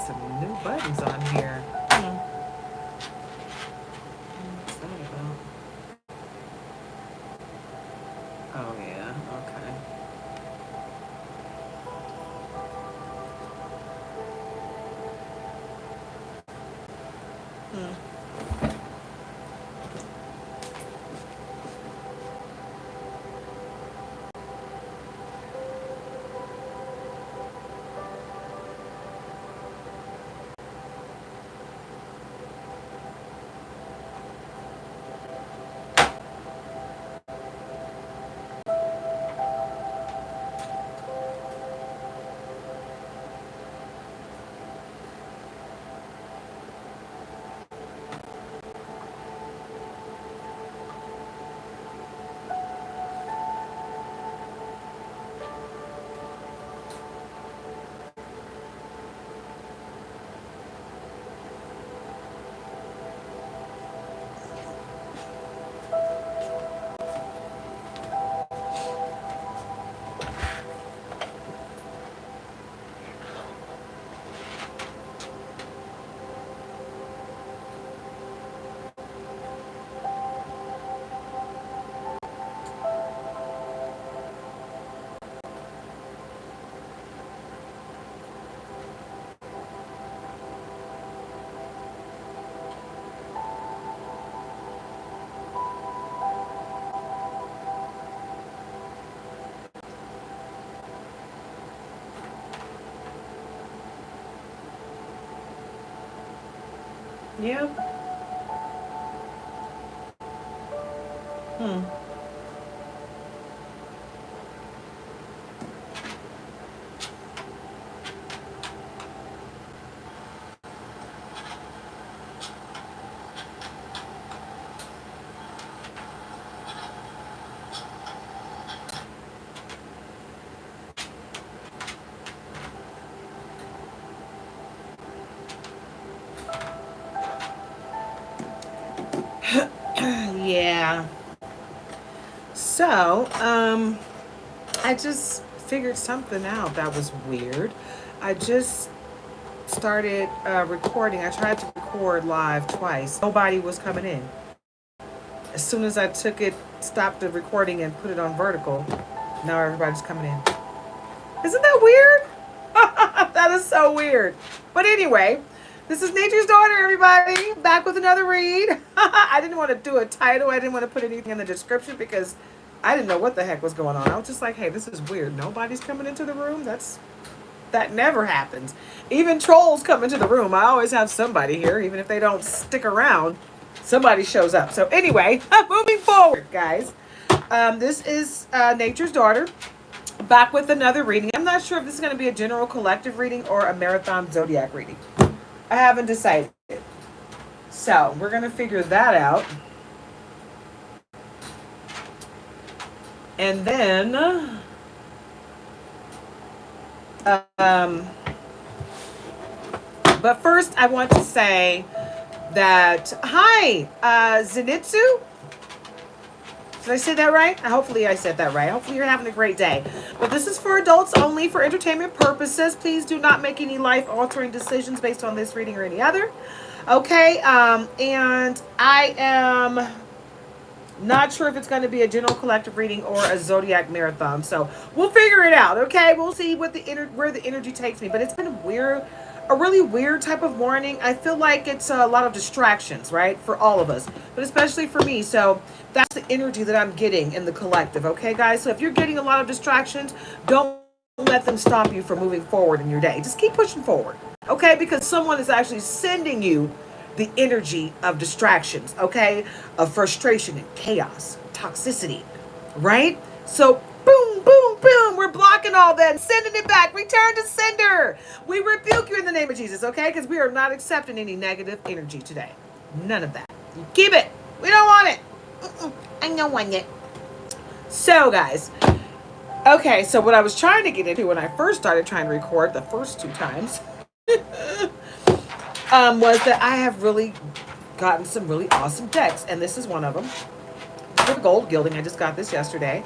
some new buttons on here. What's that about? Oh yeah, okay. Yeah. Hmm. Yeah. So, I just figured something out that was weird. I just started recording. I tried to record live twice. Nobody was coming in. As soon as I took it, stopped the recording and put it on vertical, now everybody's coming in. Isn't that weird? That is so weird. But anyway, this is Nature's Daughter, everybody. Back with another read. I didn't want to do a title. I didn't want to put anything in the description because I didn't know what the heck was going on. I was just like, hey, this is weird. Nobody's coming into the room. That never happens. Even trolls come into the room. I always have somebody here, even if they don't stick around. Somebody shows up. So anyway, moving forward, guys. This is Nature's Daughter. Back with another reading. I'm not sure if this is going to be a general collective reading or a marathon zodiac reading. I haven't decided. So we're going to figure that out. And then, but first I want to say that, hi, Zenitsu. Did I say that right? Hopefully I said that right. Hopefully you're having a great day. But this is for adults only, for entertainment purposes. Please do not make any life-altering decisions based on this reading or any other. Okay, and I am not sure if it's going to be a general collective reading or a zodiac marathon. So we'll figure it out, okay? We'll see what where the energy takes me. But it's been a really weird type of morning. I feel like it's a lot of distractions, right? For all of us, but especially for me. So that's the energy that I'm getting in the collective, okay, guys? So if you're getting a lot of distractions, don't let them stop you from moving forward in your day. Just keep pushing forward, okay? Because someone is actually sending you the energy of distractions, okay? Of frustration and chaos, toxicity, right? So boom, boom, boom, we're blocking all that and sending it back. Return to sender. We rebuke you in the name of Jesus, okay? Because we are not accepting any negative energy today. None of that. You keep it. We don't want it. I don't want it. So, guys, okay, so what I was trying to get into when I first started trying to record the first two times was that I have really gotten some really awesome decks, and this is one of them. For gold gilding, I just got this yesterday,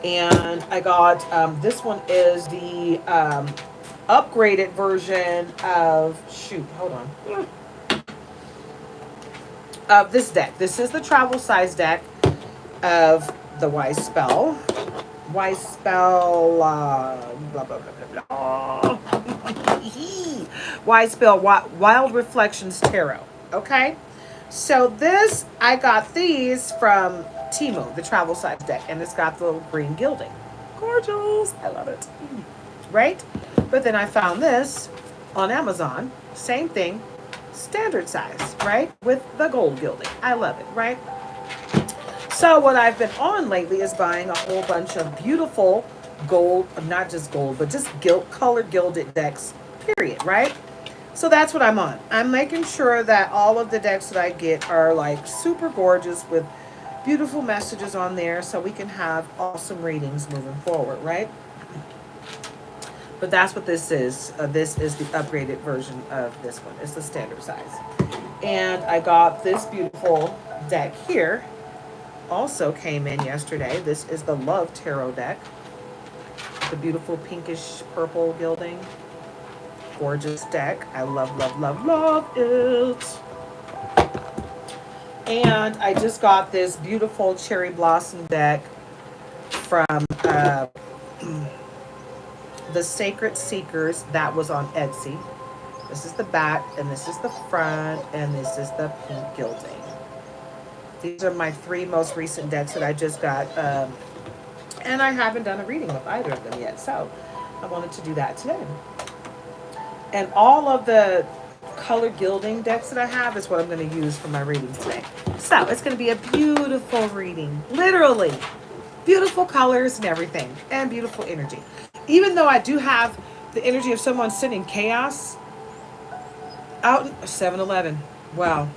and I got this one is the upgraded version of, shoot, hold on, of this deck. This is the travel size deck of the Wise Spell. Wise Spell, blah, blah, blah, blah, blah. Wise Spell, Wild Reflections Tarot. Okay? So this, I got these from Temu, the travel size deck, and it's got the little green gilding. Gorgeous. I love it. Right? But then I found this on Amazon. Same thing, standard size, right? With the gold gilding. I love it, right? So what I've been on lately is buying a whole bunch of beautiful gold, not just gold, but just color gilded decks, period, right? So that's what I'm on. I'm making sure that all of the decks that I get are like super gorgeous with beautiful messages on there so we can have awesome readings moving forward, right? But that's what this is. This is the upgraded version of this one. It's the standard size. And I got this beautiful deck here. Also came in yesterday. This is the Love Tarot deck. The beautiful pinkish purple gilding. Gorgeous deck. I love, love, love, love it. And I just got this beautiful cherry blossom deck from the Sacred Seekers that was on Etsy. This is the back, and this is the front, and this is the pink gilding. These are my 3 most recent decks that I just got, and I haven't done a reading of either of them yet, so I wanted to do that today. And all of the color gilding decks that I have is what I'm going to use for my readings today. So it's going to be a beautiful reading, literally. Beautiful colors and everything, and beautiful energy. Even though I do have the energy of someone sending chaos out in 7-Eleven. Wow.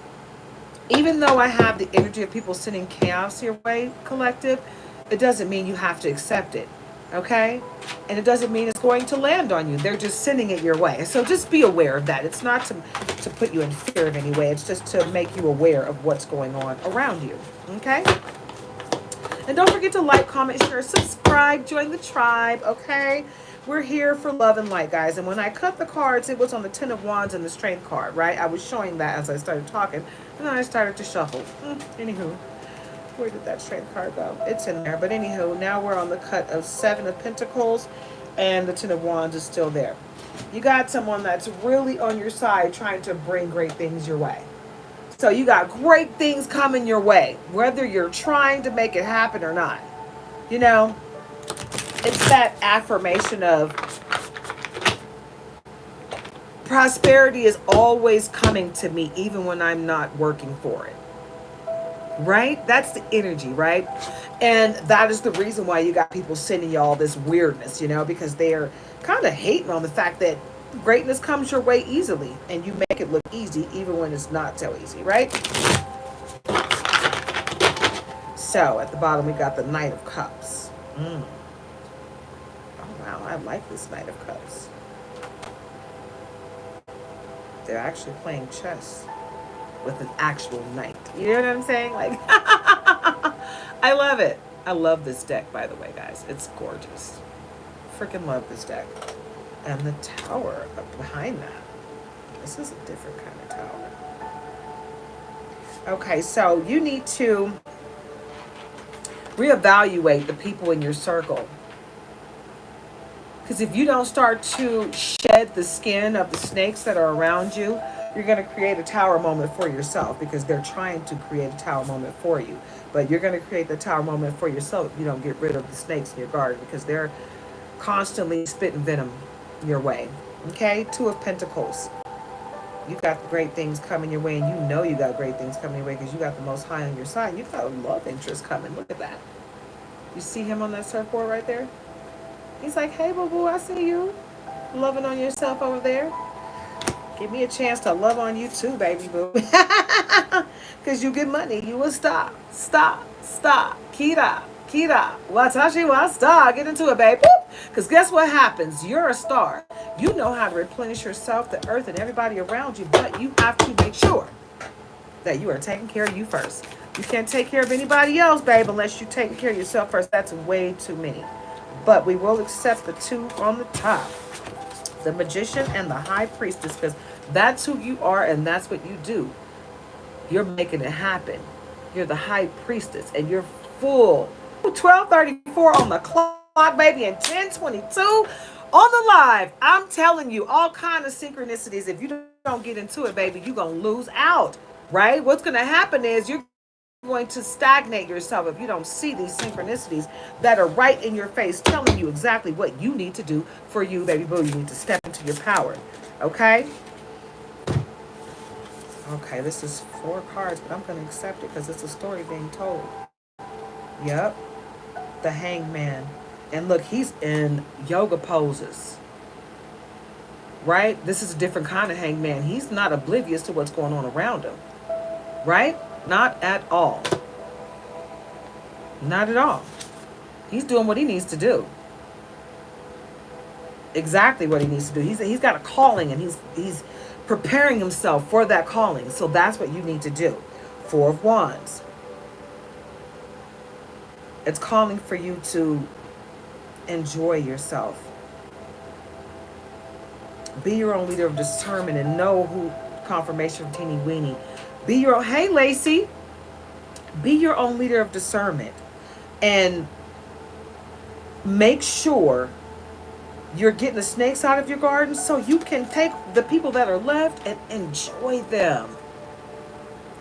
Even though I have the energy of people sending chaos your way, collective, it doesn't mean you have to accept it. Okay? And it doesn't mean it's going to land on you. They're just sending it your way. So just be aware of that. It's not to put you in fear of any way. It's just to make you aware of what's going on around you. Okay? And don't forget to like, comment, share, subscribe, join the tribe, okay? We're here for love and light, guys. And when I cut the cards, it was on the Ten of Wands and the Strength card, right? I was showing that as I started talking, and then I started to shuffle. Anywho, where did that Strength card go? It's in there. But anywho, now we're on the cut of 7 of Pentacles, and the Ten of Wands is still there. You got someone that's really on your side trying to bring great things your way. So you got great things coming your way, whether you're trying to make it happen or not. You know, it's that affirmation of prosperity is always coming to me, even when I'm not working for it. Right? That's the energy, right? And that is the reason why you got people sending you all this weirdness, you know, because they're kind of hating on the fact that greatness comes your way easily, and you make it look easy even when it's not so easy, right? So at the bottom we got the Knight of Cups. Oh wow, I like this Knight of Cups. They're actually playing chess with an actual knight. You know what I'm saying? Like, I love it. I love this deck, by the way, guys. It's gorgeous. Freaking love this deck. And the tower up behind that. This is a different kind of tower. Okay, so you need to reevaluate the people in your circle. Because if you don't start to shed the skin of the snakes that are around you, you're going to create a tower moment for yourself, because they're trying to create a tower moment for you. But you're going to create the tower moment for yourself if you don't get rid of the snakes in your garden, because they're constantly spitting venom your way. Okay, 2 of Pentacles. You got great things coming your way, and you know you got great things coming your way because you got the Most High on your side. You got a love interest coming. Look at that. You see him on that surfboard right there? He's like, hey, boo-boo, I see you. Loving on yourself over there. Give me a chance to love on you too, baby boo. Because you get money. You will stop. Kira. Watashi wa star. Get into it, baby. Because guess what happens? You're a star. You know how to replenish yourself, the earth, and everybody around you. But you have to make sure that you are taking care of you first. You can't take care of anybody else, babe, unless you take care of yourself first. That's way too many. But we will accept the 2 on the top. The magician and the high priestess, because that's who you are and that's what you do. You're making it happen. You're the high priestess and you're full. 12:34 on the clock, baby, and 10:22 on the live. I'm telling you, all kind of synchronicities. If you don't get into it, baby, you're going to lose out, right? What's going to happen is you're going to stagnate yourself if you don't see these synchronicities that are right in your face telling you exactly what you need to do for you, baby boo. You need to step into your power, okay? Okay, this is 4 cards, but I'm going to accept it because it's a story being told. Yep, the hangman. And look, he's in yoga poses, right? This is a different kind of hangman. He's not oblivious to what's going on around him, right? Not at all. Not at all. He's doing what he needs to do. Exactly what he needs to do. He's got a calling and he's preparing himself for that calling. So that's what you need to do. 4 of Wands. It's calling for you to enjoy yourself. Be your own leader of discernment and know who confirmation from teeny weeny. Be your own, hey Lacey, be your own leader of discernment and make sure you're getting the snakes out of your garden so you can take the people that are left and enjoy them.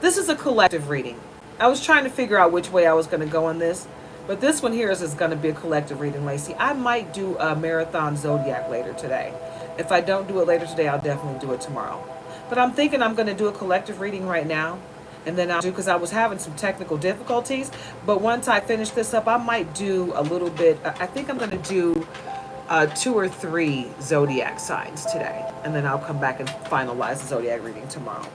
This is a collective reading. I was trying to figure out which way I was going to go on this, but this one here is going to be a collective reading, Lacey. I might do a marathon zodiac later today. If I don't do it later today, I'll definitely do it tomorrow. But I'm thinking I'm going to do a collective reading right now. And then I'll do, because I was having some technical difficulties. But once I finish this up, I might do a little bit. I think I'm going to do 2 or 3 zodiac signs today. And then I'll come back and finalize the zodiac reading tomorrow.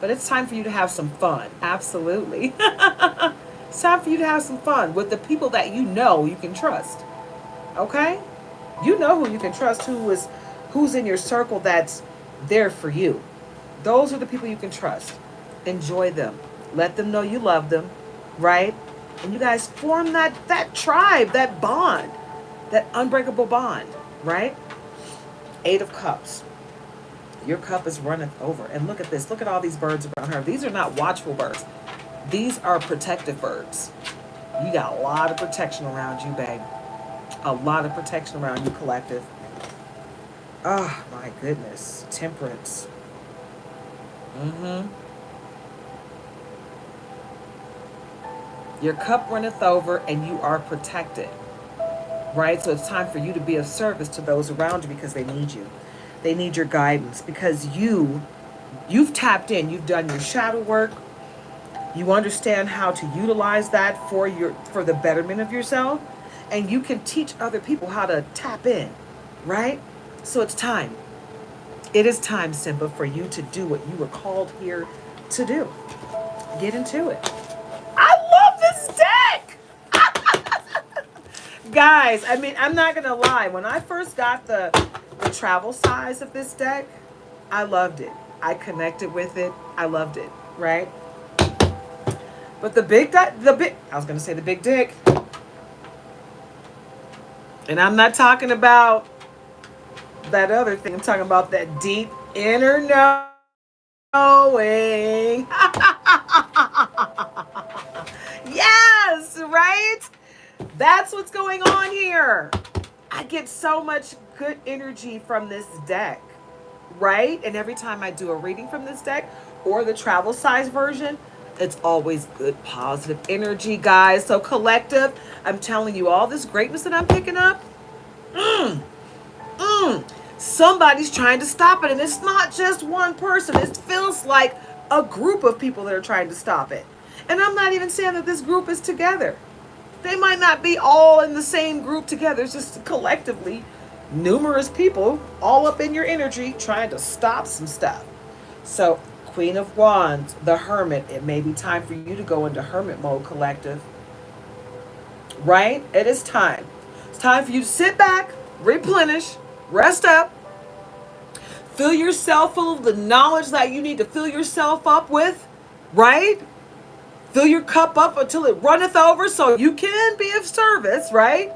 But it's time for you to have some fun. Absolutely. It's time for you to have some fun with the people that you know you can trust. Okay? You know who you can trust, who's in your circle that's there for you. Those are the people you can trust. Enjoy them. Let them know you love them, right? And you guys form that tribe, that bond, that unbreakable bond, right? 8 of Cups. Your cup is running over. And look at this. Look at all these birds around her. These are not watchful birds. These are protective birds. You got a lot of protection around you, babe. A lot of protection around you, collective. Oh, my goodness. Temperance. Your cup runneth over and you are protected, right? So it's time for you to be of service to those around you because they need you. They need your guidance because you've tapped in. You've done your shadow work. You understand how to utilize that for the betterment of yourself. And you can teach other people how to tap in, right? So it's time. It is time, Simba, for you to do what you were called here to do. Get into it. I love this deck! Guys, I mean, I'm not going to lie. When I first got the travel size of this deck, I loved it. I connected with it. I loved it, right? But the big dick. And I'm not talking about that other thing. I'm talking about that deep inner knowing. Yes, right? That's what's going on here. I get so much good energy from this deck, right? And every time I do a reading from this deck or the travel size version, it's always good, positive energy, guys. So collective, I'm telling you, all this greatness that I'm picking up, somebody's trying to stop it. And it's not just one person. It feels like a group of people that are trying to stop it. And I'm not even saying that this group is together. They might not be all in the same group together. It's just collectively numerous people all up in your energy trying to stop some stuff. So Queen of Wands, the Hermit. It may be time for you to go into hermit mode, collective. Right? It is time. It's time for you to sit back, replenish, rest up, fill yourself full of the knowledge that you need to fill yourself up with, right? Fill your cup up until it runneth over so you can be of service, right?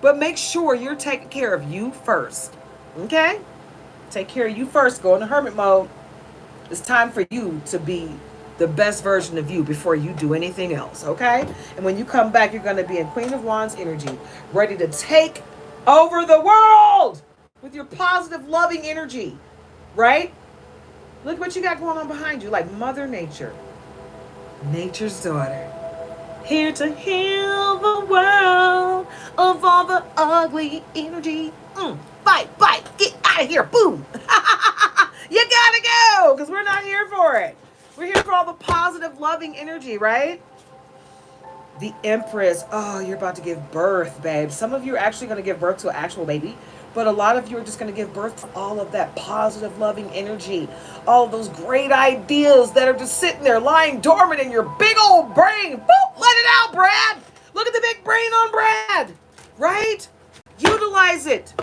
But make sure you're taking care of you first. Okay? Take care of you first. Go into hermit mode. It's time for you to be the best version of you before you do anything else, okay? And when you come back, you're going to be in Queen of Wands energy, ready to take over the world with your positive, loving energy, right? Look what you got going on behind you, like Mother Nature, nature's daughter. Here to heal the world of all the ugly energy. Fight, fight, get out of here, boom. You gotta go, because we're not here for it. We're here for all the positive, loving energy, right? The Empress. Oh, you're about to give birth, babe. Some of you are actually going to give birth to an actual baby, but a lot of you are just going to give birth to all of that positive, loving energy. All of those great ideas that are just sitting there lying dormant in your big old brain. Boop, let it out, Brad. Look at the big brain on Brad, right? Utilize it.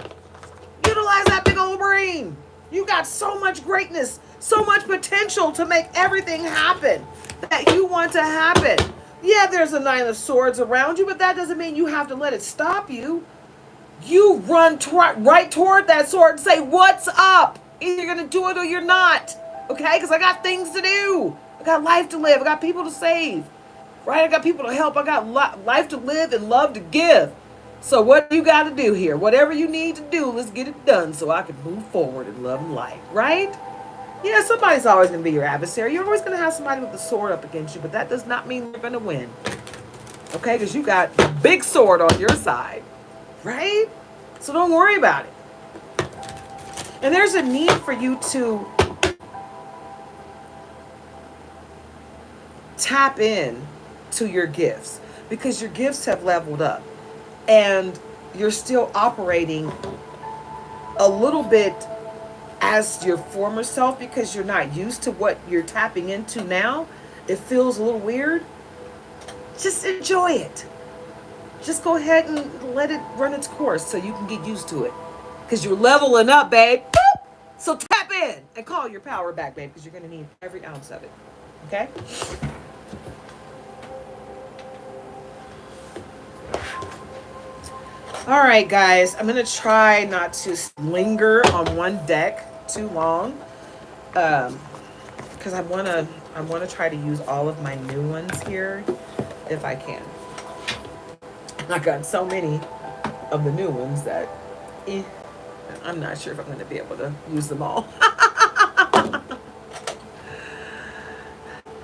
Utilize that big old brain. You got so much greatness, so much potential to make everything happen that you want to happen. Yeah, there's a 9 of Swords around you, but that doesn't mean you have to let it stop you. You run right toward that sword and say, what's up? Either you're going to do it or you're not. Okay? Because I got things to do. I got life to live. I got people to save. Right? I got people to help. I got life to live and love to give. So what you got to do here? Whatever you need to do, let's get it done so I can move forward in love and light. Right? Yeah, somebody's always going to be your adversary. You're always going to have somebody with a sword up against you, but that does not mean you're going to win. Okay? Because you got a big sword on your side. Right? So don't worry about it. And there's a need for you to tap in to your gifts, because your gifts have leveled up and you're still operating a little bit as your former self because you're not used to what you're tapping into now. It feels a little weird. Just enjoy it. Just go ahead and let it run its course so you can get used to it. Because you're leveling up, babe. Boop! So tap in and call your power back, babe, because you're going to need every ounce of it. Okay? All right, guys. I'm going to try not to linger on one deck too long. Because I want to try to use all of my new ones here if I can. I got so many of the new ones that I'm not sure if I'm going to be able to use them all.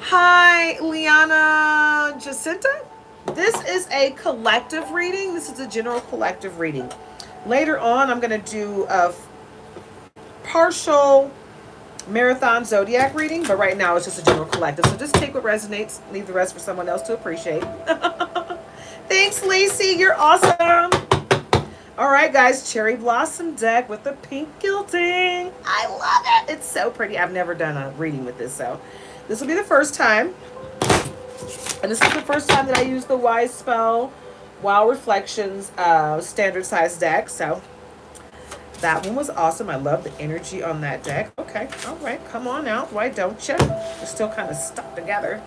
Hi, Liana Jacinta. This is a collective reading. This is a general collective reading. Later on, I'm going to do a partial marathon zodiac reading, but right now it's just a general collective. So just take what resonates, leave the rest for someone else to appreciate. Thanks, Lacey. You're awesome. All right, guys. Cherry Blossom deck with the pink gilding. I love it. It's so pretty. I've never done a reading with this, so this will be the first time. And this is the first time that I use the Wise Spell Wow Reflections standard size deck. So that one was awesome. I love the energy on that deck. Okay. All right. Come on out. Why don't you? We're still kind of stuck together.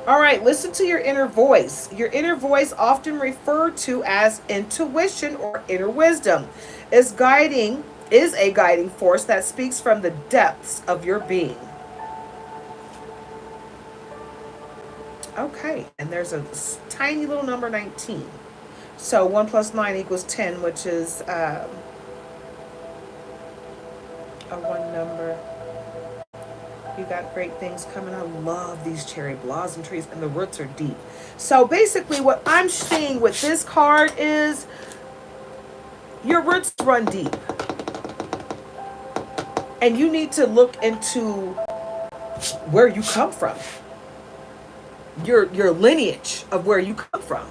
All right, listen to your inner voice. Your inner voice, often referred to as intuition or inner wisdom, is a guiding force that speaks from the depths of your being. Okay, and there's a tiny little number 19. So 1 plus 9 equals 10, which is a 1 number. You got great things coming. I love these cherry blossom trees, and the roots are deep. So basically what I'm seeing with this card is your roots run deep. And you need to look into where you come from. Your lineage of where you come from.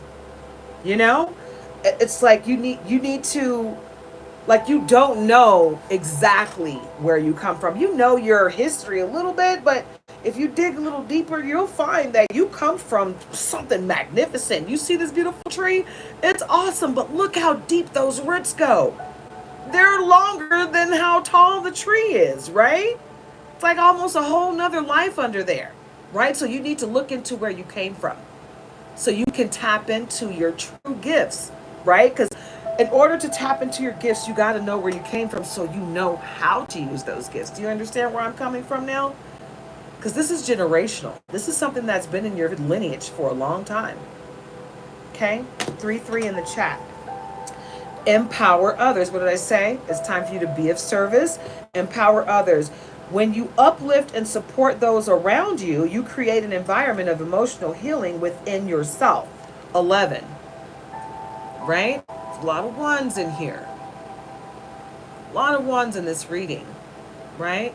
You know? It's like you need to, like, you don't know exactly where you come from. You know your history a little bit, but if you dig a little deeper, you'll find that you come from something magnificent. You see this beautiful tree? It's awesome, but look how deep those roots go. They're longer than how tall the tree is, right? It's like almost a whole nother life under there, right? So you need to look into where you came from so you can tap into your true gifts, right? Because In order to tap into your gifts, you got to know where you came from so you know how to use those gifts. Do you understand where I'm coming from now? Because this is generational. This is something that's been in your lineage for a long time. Okay? 3-3 in the chat. Empower others. What did I say? It's time for you to be of service. Empower others. When you uplift and support those around you, you create an environment of emotional healing within yourself. 11. Right? There's a lot of ones in here. A lot of ones in this reading. Right?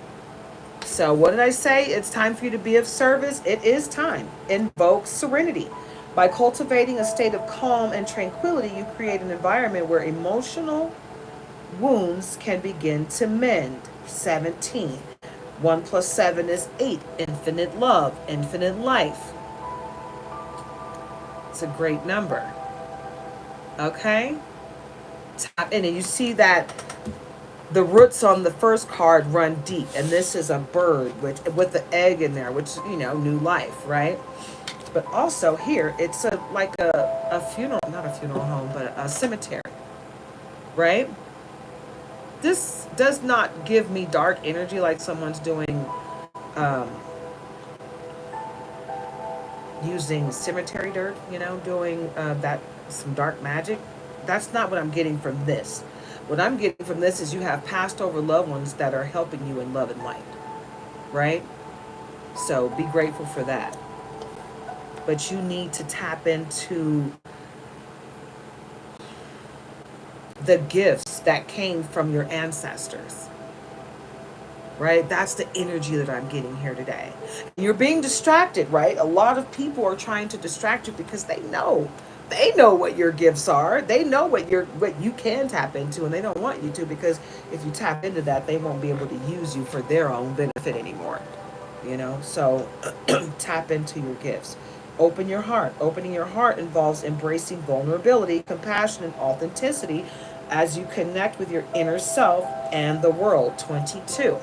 So what did I say? It's time for you to be of service. It is time. Invoke serenity. By cultivating a state of calm and tranquility, you create an environment where emotional wounds can begin to mend. 17. 1 plus 7 is 8. Infinite love, infinite life. It's a great number. Okay? Tap in, and you see that the roots on the first card run deep, and this is a bird with the egg in there, which, new life, right? But also here, it's like a funeral, not a funeral home, but a cemetery, right? This does not give me dark energy like someone's doing, using cemetery dirt, doing that, some dark magic. That's not what I'm getting from this. What I'm getting from this is you have passed over loved ones that are helping you in love and light, right? So be grateful for that. But you need to tap into the gifts that came from your ancestors, right? That's the energy that I'm getting here today. You're being distracted, right? A lot of people are trying to distract you because they know what your gifts are. They know what you can tap into, and they don't want you to, because if you tap into that, they won't be able to use you for their own benefit anymore. So tap into your gifts. Open your heart. Opening your heart involves embracing vulnerability, compassion, and authenticity as you connect with your inner self and the world. 22.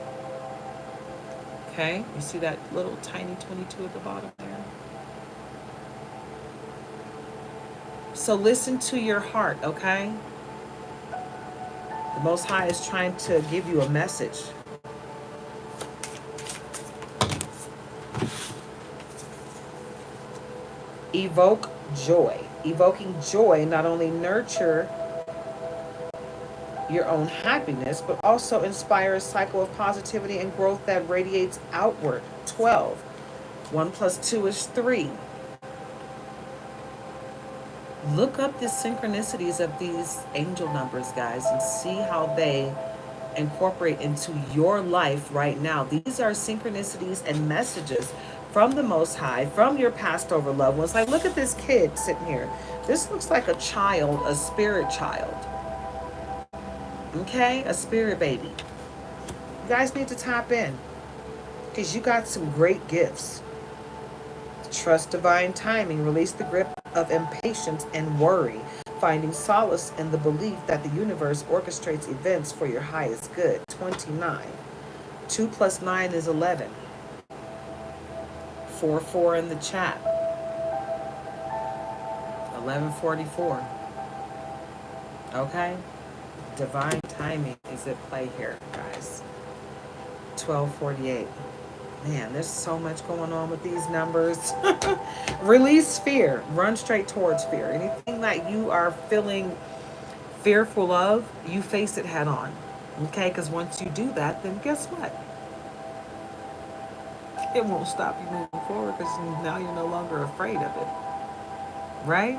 Okay, you see that little tiny 22 at the bottom there? So listen to your heart, okay? The Most High is trying to give you a message. Evoke joy. Evoking joy not only nurture your own happiness, but also inspire a cycle of positivity and growth that radiates outward. 12. 1 plus 2 is 3. Look up the synchronicities of these angel numbers, guys, and see how they incorporate into your life right now. These are synchronicities and messages from the Most High, from your passed over loved ones. Like, look at this kid sitting here. This looks like a child, a spirit child. Okay? A spirit baby. You guys need to tap in, because you got some great gifts. Trust divine timing. Release the grip of impatience and worry, finding solace in the belief that the universe orchestrates events for your highest good. 29. 2 plus 9 is 11. 4-4 in the chat. 11:44. Okay? Divine timing is at play here, guys. 12:48. Man, there's so much going on with these numbers. Release fear. Run straight towards fear. Anything that you are feeling fearful of, you face it head on. Okay? Because once you do that, then guess what? It won't stop you moving forward, because now you're no longer afraid of it. Right?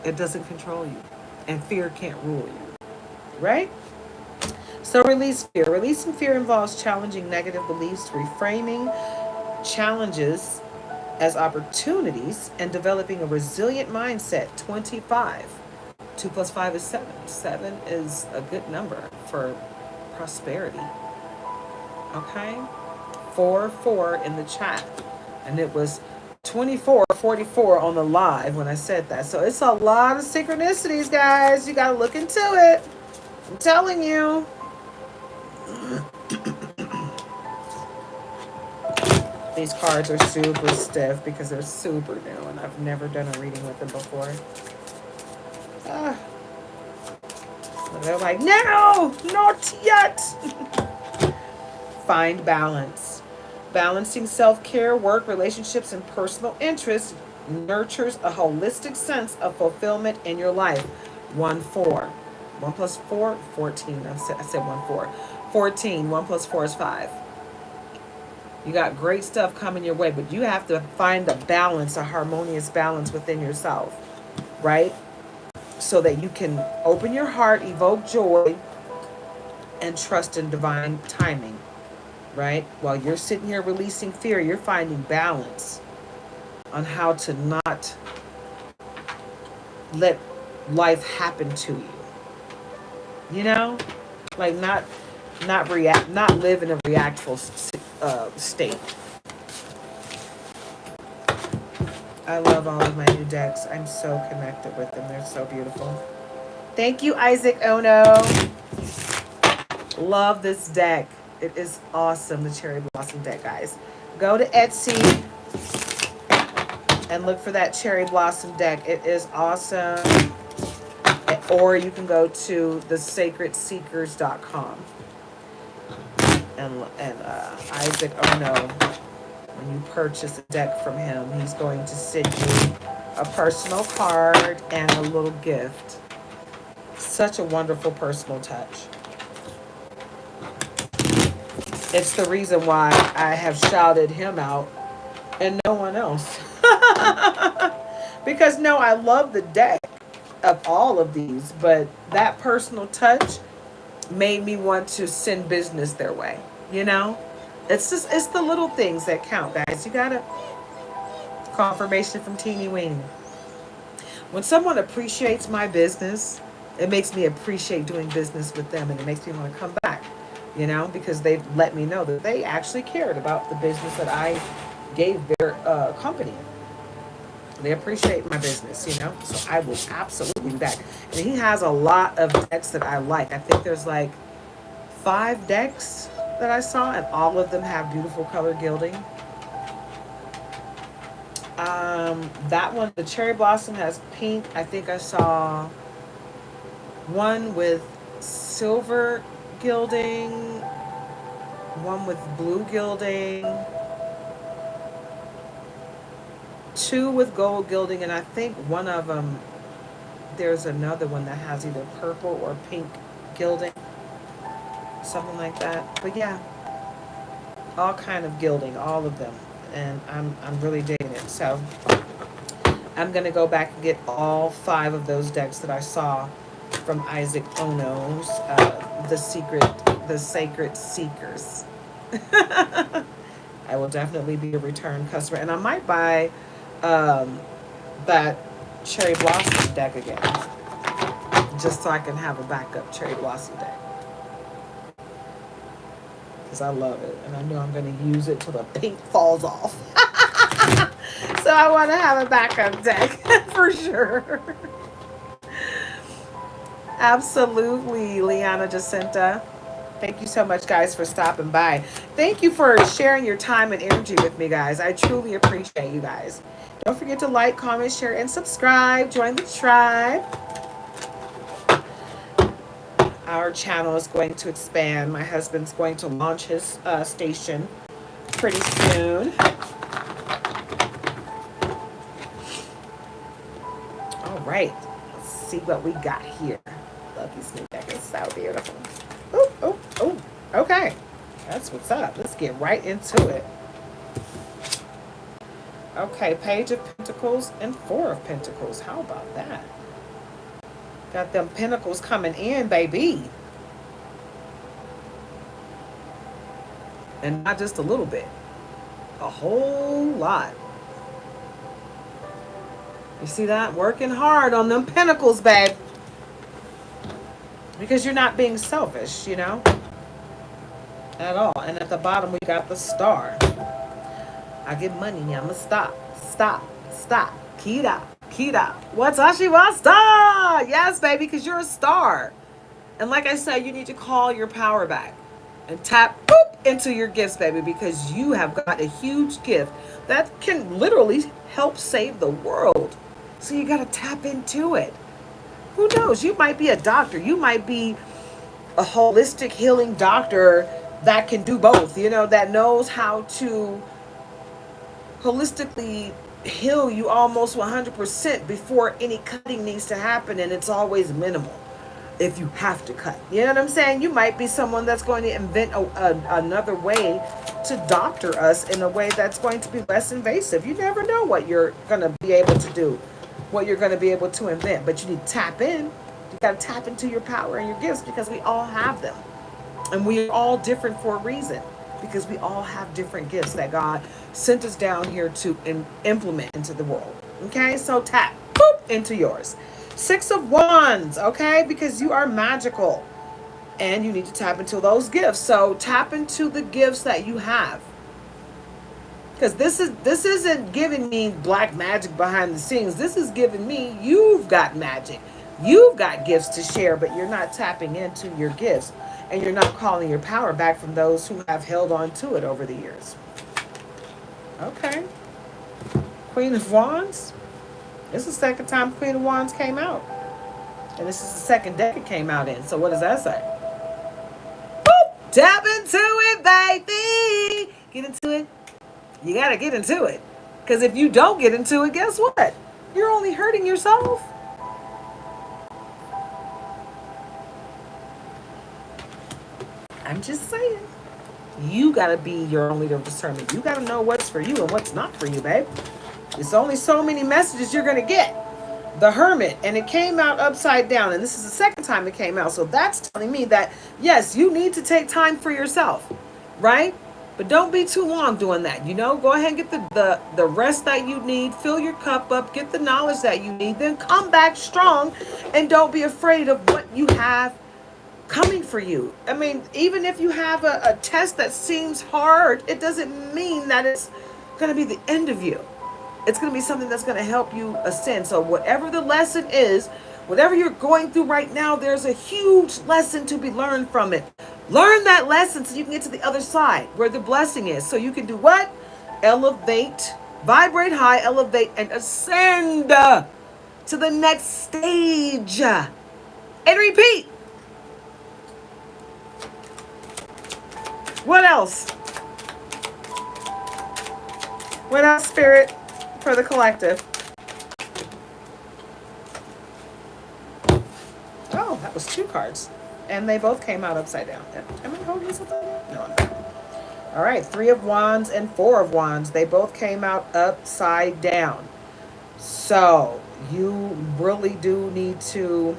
It doesn't control you. And fear can't rule you. Right? So release fear. Releasing fear involves challenging negative beliefs, reframing challenges as opportunities, and developing a resilient mindset. 25. 2 plus 5 is 7. 7 is a good number for prosperity. Okay? 4-4 in the chat. And it was 24:44 on the live when I said that. So it's a lot of synchronicities, guys. You got to look into it. I'm telling you. These cards are super stiff because they're super new, and I've never done a reading with them before. They're like, no, not yet. Find balance. Balancing self-care, work, relationships, and personal interests nurtures a holistic sense of fulfillment in your life. 1 4. 1 plus 4, 14. I said 1 4. 14. 1 plus 4 is 5. You got great stuff coming your way, but you have to find a balance, a harmonious balance within yourself, right? So that you can open your heart, evoke joy, and trust in divine timing, right? While you're sitting here releasing fear, you're finding balance on how to not let life happen to you. You know, like not react, not live in a reactful state. I love all of my new decks. I'm so connected with them. They're so beautiful. Thank you, Isaac Ono. Love this deck. It is awesome, the Cherry Blossom deck, guys. Go to Etsy and look for that Cherry Blossom deck. It is awesome. Or you can go to thesacredseekers.com. And Isaac Ono, when you purchase a deck from him, he's going to send you a personal card and a little gift. Such a wonderful personal touch. It's the reason why I have shouted him out and no one else. Because no, I love the deck of all of these, but that personal touch made me want to send business their way. You know, it's the little things that count, guys. You gotta confirmation from Teeny Weeny. When someone appreciates my business, it makes me appreciate doing business with them, and it makes me want to come back. You know, because they've let me know that they actually cared about the business that I gave their company. They appreciate my business, you know, so I will absolutely be back. And he has a lot of decks that I like. I think there's like 5 decks that I saw, and all of them have beautiful color gilding. That one, the Cherry Blossom, has pink. I think I saw one with silver gilding, one with blue gilding, 2 with gold gilding, and I think one of them, there's another one that has either purple or pink gilding, something like that. But yeah, all kind of gilding, all of them, and I'm really digging it. So I'm gonna go back and get all 5 of those decks that I saw from Isaac Ono's the Sacred Seekers. I will definitely be a return customer, and I might buy that Cherry Blossom deck again, just so I can have a backup Cherry Blossom deck, because I love it, and I know I'm going to use it till the pink falls off. So I want to have a backup deck for sure. Absolutely, Liana Jacinta. Thank you so much, guys, for stopping by. Thank you for sharing your time and energy with me, guys. I truly appreciate you guys. Don't forget to like, comment, share, and subscribe. Join the tribe. Our channel is going to expand. My husband's going to launch his station pretty soon. All right. Let's see what we got here. Lucky's new deck is so beautiful. Oh, oh, oh. Okay. That's what's up. Let's get right into it. Okay, Page of Pentacles and 4 of Pentacles. How about that? Got them pentacles coming in, baby. And not just a little bit. A whole lot. You see that? Working hard on them pentacles, babe. Because you're not being selfish, you know? At all. And at the bottom, we got the Star. I get money, I'ma stop. Kira. Watashi wa star! Yes, baby, because you're a star. And like I said, you need to call your power back. And tap, boop, into your gifts, baby, because you have got a huge gift that can literally help save the world. So you got to tap into it. Who knows? You might be a doctor. You might be a holistic healing doctor that can do both, that knows how to holistically heal you almost 100% before any cutting needs to happen, and it's always minimal if you have to cut. You know what I'm saying? You might be someone that's going to invent another way to doctor us in a way that's going to be less invasive. You never know what you're going to be able to do, what you're going to be able to invent, but you need to tap in. You got to tap into your power and your gifts, because we all have them. And we are all different for a reason, because we all have different gifts that God sent us down here to implement into the world. Okay, so tap, boop, into yours. 6 of Wands, okay, because you are magical and you need to tap into those gifts. So tap into the gifts that you have. Because this isn't giving me black magic behind the scenes. This is giving me, you've got magic. You've got gifts to share, but you're not tapping into your gifts. And you're not calling your power back from those who have held on to it over the years. Okay. Queen of Wands. This is the second time Queen of Wands came out. And this is the second deck it came out in. So what does that say? Boop! Tap into it, baby! Get into it. You gotta get into it. Because if you don't get into it, guess what? You're only hurting yourself. I'm just saying. You gotta be your own leader of discernment. You gotta know what's for you and what's not for you, babe. It's only so many messages you're gonna get. The Hermit, and it came out upside down, and this is the second time it came out. So that's telling me that, yes, you need to take time for yourself, right? But don't be too long doing that. Go ahead and get the rest that you need. Fill your cup up. Get the knowledge that you need. Then come back strong, and don't be afraid of what you have coming for you. I mean, even if you have a test that seems hard, it doesn't mean that it's going to be the end of you. It's going to be something that's going to help you ascend. So whatever the lesson is, whatever you're going through right now, there's a huge lesson to be learned from it. Learn that lesson so you can get to the other side where the blessing is. So you can do what? Elevate, vibrate high, elevate, and ascend to the next stage. And repeat. What else? What else, Spirit, for the collective? Oh, that was 2 cards. And they both came out upside down. Am I holding something? No, I'm not. All right, 3 of Wands and 4 of Wands. They both came out upside down. So you really do need to...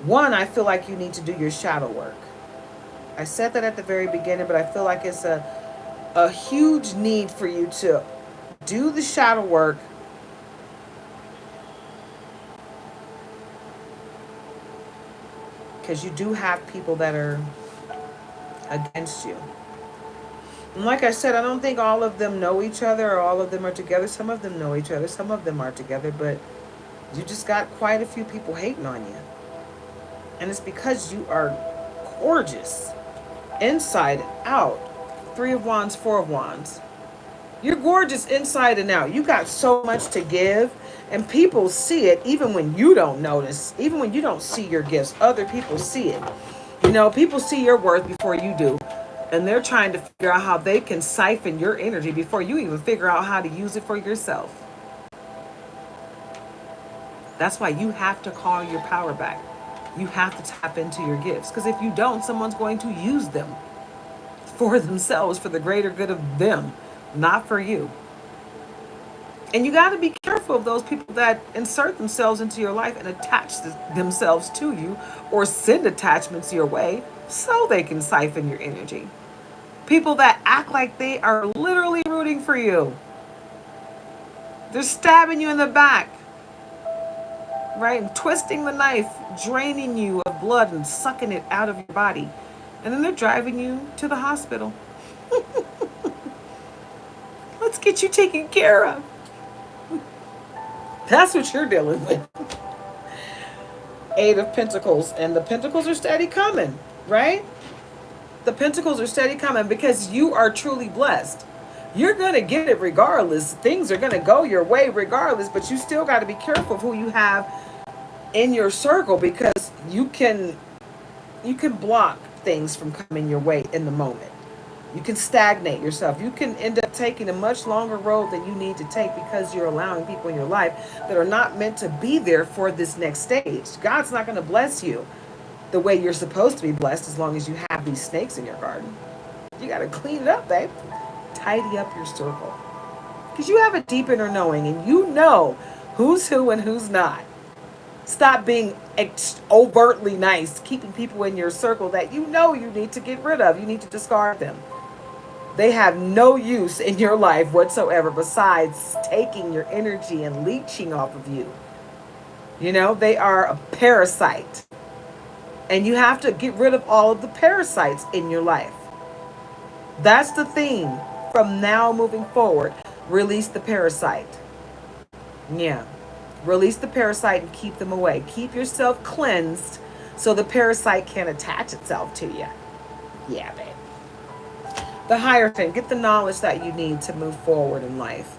One, I feel like you need to do your shadow work. I said that at the very beginning, but I feel like it's a huge need for you to do the shadow work. Because you do have people that are against you. And like I said, I don't think all of them know each other or all of them are together. Some of them know each other. Some of them are together. But you just got quite a few people hating on you. And it's because you are gorgeous inside and out. 3 of Wands, 4 of Wands. You're gorgeous inside and out. You got so much to give. And people see it even when you don't notice. Even when you don't see your gifts. Other people see it. People see your worth before you do. And they're trying to figure out how they can siphon your energy before you even figure out how to use it for yourself. That's why you have to call your power back. You have to tap into your gifts. Because if you don't, someone's going to use them for themselves, for the greater good of them, not for you. And you got to be careful of those people that insert themselves into your life and attach themselves to you or send attachments your way so they can siphon your energy. People that act like they are literally rooting for you. They're stabbing you in the back. Right? And twisting the knife, draining you of blood and sucking it out of your body. And then they're driving you to the hospital. Let's get you taken care of. That's what you're dealing with. 8 of Pentacles. And the Pentacles are steady coming. right? The pentacles are steady coming because you are truly blessed. You're going to get it regardless. Things are going to go your way regardless, but you still got to be careful of who you have in your circle, because you can block things from coming your way in the moment. You can stagnate yourself. You can end up taking a much longer road than you need to take because you're allowing people in your life that are not meant to be there for this next stage. God's not going to bless you the way you're supposed to be blessed as long as you have these snakes in your garden. You got to clean it up, babe. Tidy up your circle. Because you have a deep inner knowing and you know who's who and who's not. Stop being overtly nice, keeping people in your circle that you know you need to get rid of. You need to discard them. They have no use in your life whatsoever besides taking your energy and leeching off of you. You know, they are a parasite. And you have to get rid of all of the parasites in your life. That's the theme from now moving forward. Release the parasite. Yeah. Release the parasite and keep them away. Keep yourself cleansed so the parasite can't attach itself to you. Yeah, babe. The Hierophant. Get the knowledge that you need to move forward in life.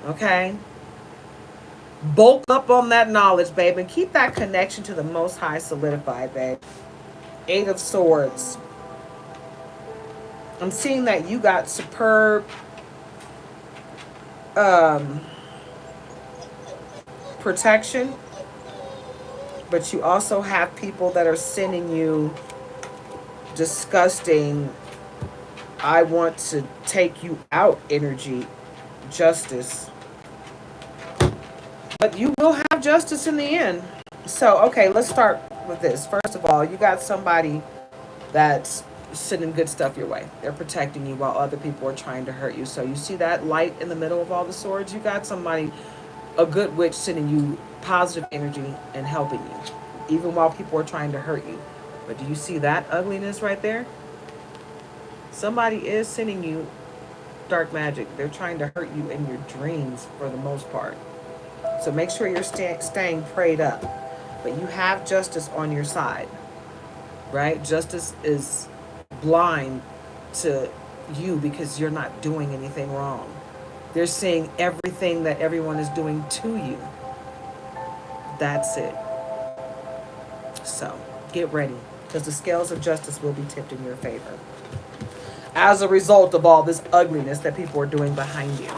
Okay? Bulk up on that knowledge, babe, and keep that connection to the Most High solidified, babe. 8 of Swords. I'm seeing that you got superb protection, but you also have people that are sending you disgusting, I want to take you out energy, justice. But you will have justice in the end. So, okay, let's start with this. First of all, you got somebody that's sending good stuff your way. They're protecting you while other people are trying to hurt you. So you see that light in the middle of all the swords? You got somebody, a good witch, sending you positive energy and helping you, even while people are trying to hurt you. But do you see that ugliness right there? Somebody is sending you dark magic. They're trying to hurt you in your dreams for the most part. So make sure you're staying prayed up. But you have justice on your side, right? Justice is blind to you because you're not doing anything wrong. They're seeing everything that everyone is doing to you. That's it. So get ready, because the scales of justice will be tipped in your favor as a result of all this ugliness that people are doing behind you.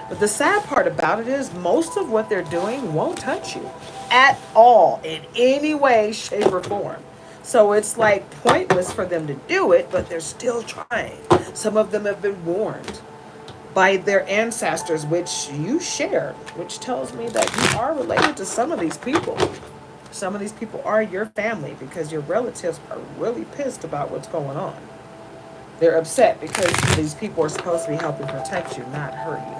But the sad part about it is most of what they're doing won't touch you at all in any way, shape, or form. So it's like pointless for them to do it, but they're still trying. Some of them have been warned by their ancestors, which you shared, which tells me that you are related to some of these people. Some of these people are your family because your relatives are really pissed about what's going on. They're upset because these people are supposed to be helping protect you, not hurt you.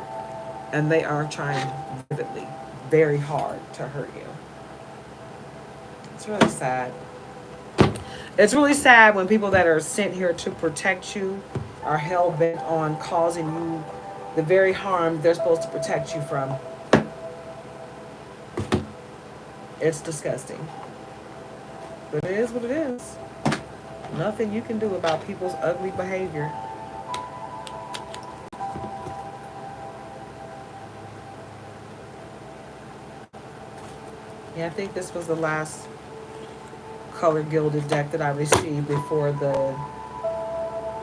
And they are trying vividly, very hard to hurt you. It's really sad. It's really sad when people that are sent here to protect you are hell-bent on causing you the very harm they're supposed to protect you from. It's disgusting. But it is what it is. Nothing you can do about people's ugly behavior. Yeah, I think this was the last color gilded deck that I received before the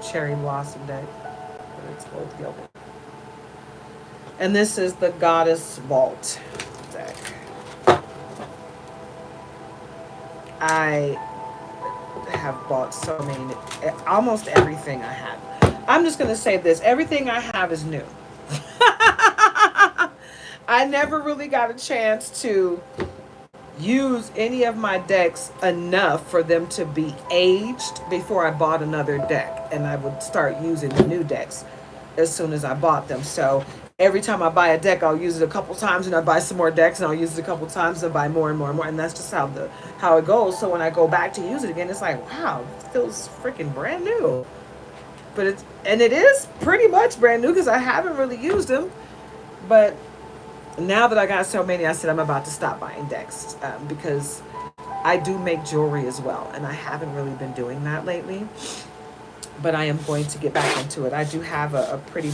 cherry blossom deck. But it's both gilded. And this is the Goddess Vault deck. I have bought so many, almost everything I have. I'm just going to say this. Everything I have is new. I never really got a chance to use any of my decks enough for them to be aged before I bought another deck. And I would start using the new decks as soon as I bought them. So every time I buy a deck, I'll use it a couple times, and I buy some more decks, and I'll use it a couple times, and buy more and more and more. And that's just how it goes. So when I go back to use it again, it's like, wow, it feels freaking brand new. But it is pretty much brand new because I haven't really used them. But now that I got so many, I said I'm about to stop buying decks because I do make jewelry as well, and I haven't really been doing that lately, but I am going to get back into it. I do have a pretty,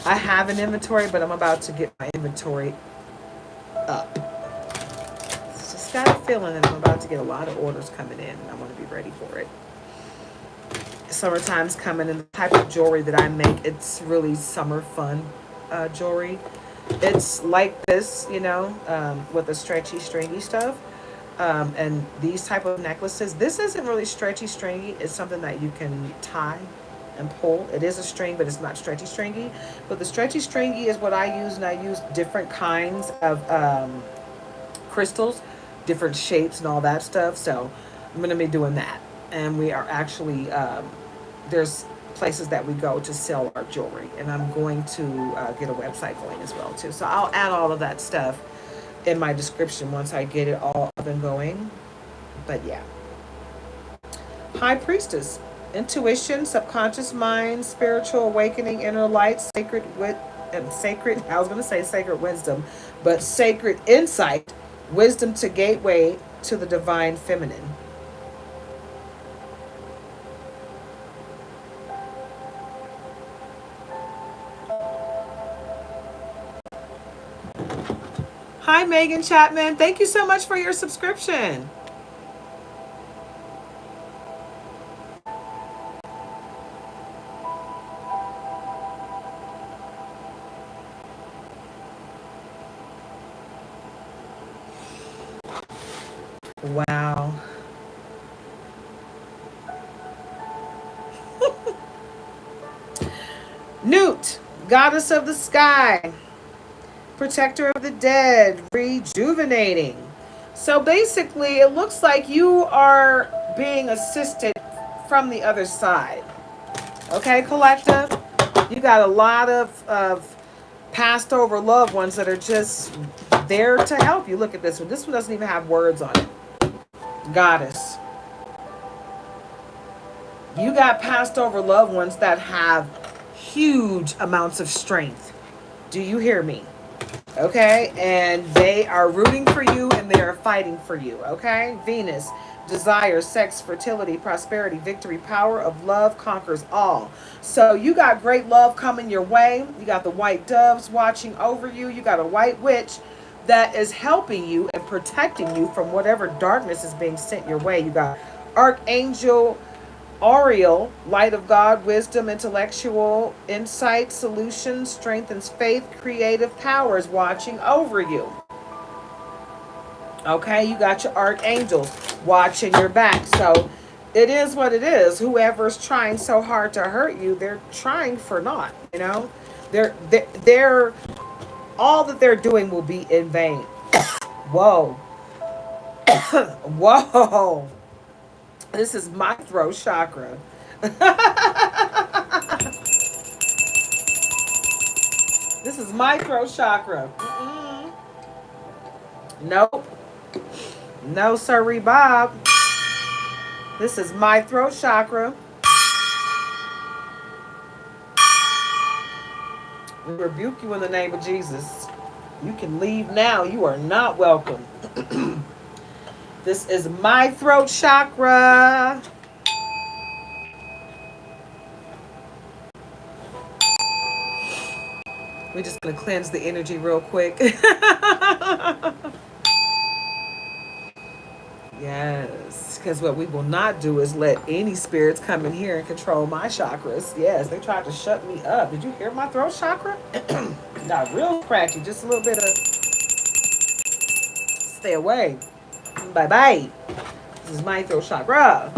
I have an inventory, but I'm about to get my inventory up. It's just got a feeling that I'm about to get a lot of orders coming in, and I want to be ready for it. Summertime's coming, and the type of jewelry that I make, it's really summer fun jewelry. It's like this, with the stretchy, stringy stuff. And these type of necklaces, this isn't really stretchy, stringy. It's something that you can tie and pull. It is a string, but it's not stretchy, stringy. But the stretchy, stringy is what I use, and I use different kinds of crystals, different shapes, and all that stuff. So I'm going to be doing that. And we are actually, there's places that we go to sell our jewelry, and I'm going to get a website going as well too. So I'll add all of that stuff in my description once I get it all up and going. But yeah, High Priestess, intuition, subconscious mind, spiritual awakening, inner light, sacred wit, and sacred, I was going to say sacred wisdom, but sacred insight, wisdom to gateway to the divine feminine. Hi, Megan Chapman. Thank you so much for your subscription. Wow. Newt, goddess of the sky, protector of the dead, rejuvenating. So basically, it looks like you are being assisted from the other side. Okay, collective? You got a lot of passed over loved ones that are just there to help you. Look at this one. This one doesn't even have words on it. Goddess. You got passed over loved ones that have huge amounts of strength. Do you hear me? Okay, and they are rooting for you and they are fighting for you. Okay, Venus, desire, sex, fertility, prosperity, victory, power of love conquers all. So you got great love coming your way. You got the white doves watching over you. You got a white witch that is helping you and protecting you from whatever darkness is being sent your way. You got Archangel Ariel, light of God, wisdom, intellectual insight, solutions, strengthens faith, creative powers watching over you. Okay, you got your archangels watching your back. So it is what it is. Whoever's trying so hard to hurt you, they're trying for naught. They're all that they're doing will be in vain. Whoa. Whoa. This is my throat chakra. This is my throat chakra. Nope. No, sirree, Bob. This is my throat chakra. We rebuke you in the name of Jesus. You can leave now. You are not welcome. This is my throat chakra. We're just going to cleanse the energy real quick. Yes, because what we will not do is let any spirits come in here and control my chakras. Yes, they tried to shut me up. Did you hear my throat chakra? Not real cracky, just a little bit of stay away. Bye-bye. This is my throat chakra.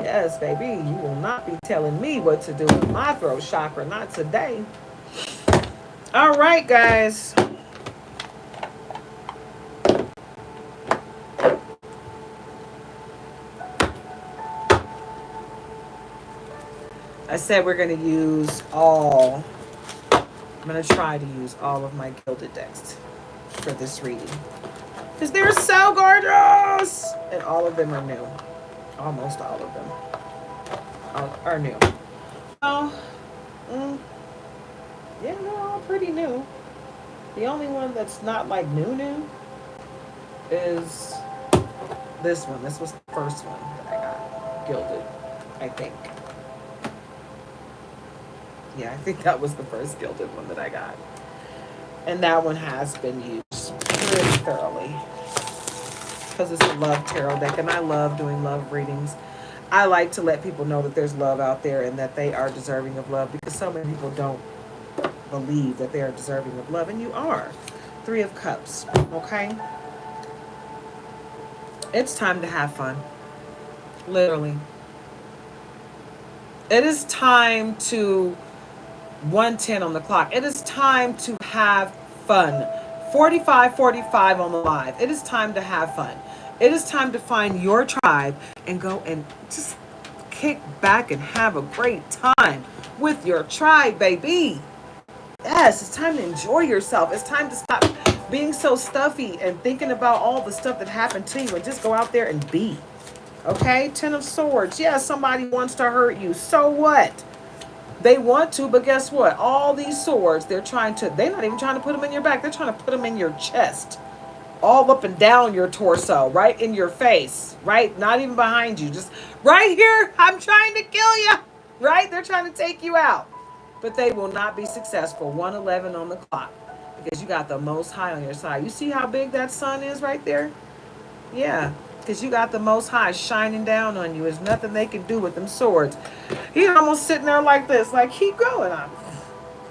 Yes, baby, you will not be telling me what to do with my throat chakra. Not today. All right, guys. I said we're going to use all, I'm going to try to use all of my gilded decks for this reading. Because they're so gorgeous! And all of them are new. Almost all of them are new. Oh, yeah, they're all pretty new. The only one that's not like new is This one. This was the first one that I got. Gilded, I think. Yeah, I think that was the first gilded one that I got. And that one has been used pretty thoroughly. Because it's a love tarot deck. And I love doing love readings. I like to let people know that there's love out there and that they are deserving of love. Because so many people don't believe that they are deserving of love. And you are. Three of Cups. Okay? It's time to have fun. Literally. It is time to 1:10 on the clock. It is time to have fun. 45:45 on the live. It is time to have fun. It is time to find your tribe and go and just kick back and have a great time with your tribe, baby. Yes, it's time to enjoy yourself. It's time to stop being so stuffy and thinking about all the stuff that happened to you and just go out there and be. Okay? 10 of Swords. Yeah, somebody wants to hurt you. So what? They want to, but guess what? All these swords, they're not even trying to put them in your back. They're trying to put them in your chest. All up and down your torso, right in your face, right? Not even behind you. Just right here. I'm trying to kill you. Right? They're trying to take you out. But they will not be successful. 1:11 on the clock. Because you got the Most High on your side. You see how big that sun is right there? Yeah. Because you got the Most High shining down on you. There's nothing they can do with them swords. He almost sitting there like this. Like, keep going. I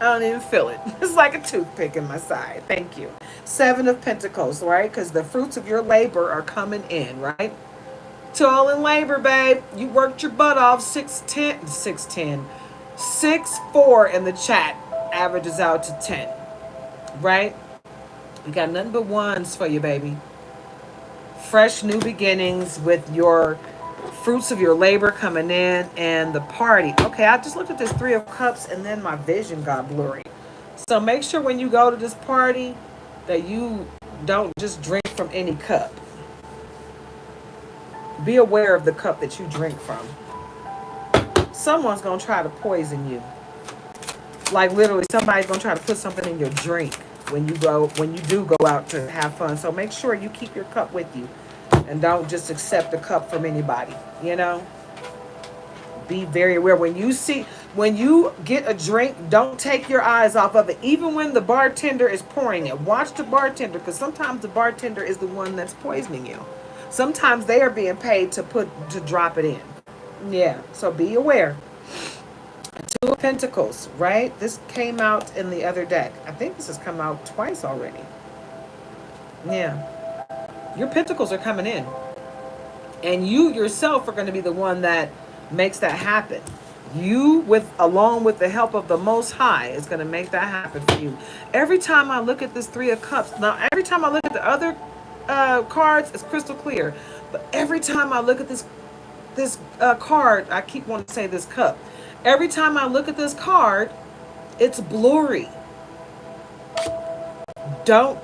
don't even feel it. It's like a toothpick in my side. Thank you. 7 of Pentacles, right? Because the fruits of your labor are coming in, right? Toil and labor, babe. You worked your butt off. 6'10". 6'4" in the chat averages out to 10, right? You got nothing but ones for you, baby. Fresh new beginnings with your fruits of your labor coming in and the party. Okay, I just looked at this 3 of Cups and then my vision got blurry. So make sure when you go to this party that you don't just drink from any cup. Be aware of the cup that you drink from. Someone's going to try to poison you. Like literally somebody's going to try to put something in your drink when you do go out to have fun. So make sure you keep your cup with you and don't just accept a cup from anybody, you know? Be very aware. When you get a drink, don't take your eyes off of it. Even when the bartender is pouring it, watch the bartender, because sometimes the bartender is the one that's poisoning you. Sometimes they are being paid to drop it in. Yeah, so be aware. 2 of Pentacles, right? This came out in the other deck. I think this has come out twice already. Yeah. Your pentacles are coming in. And you yourself are going to be the one that makes that happen. You, along with the help of the Most High, is going to make that happen for you. Every time I look at this 3 of Cups, now every time I look at the other cards, it's crystal clear. But every time I look at this card, I keep wanting to say this cup. Every time I look at this card, it's blurry. Don't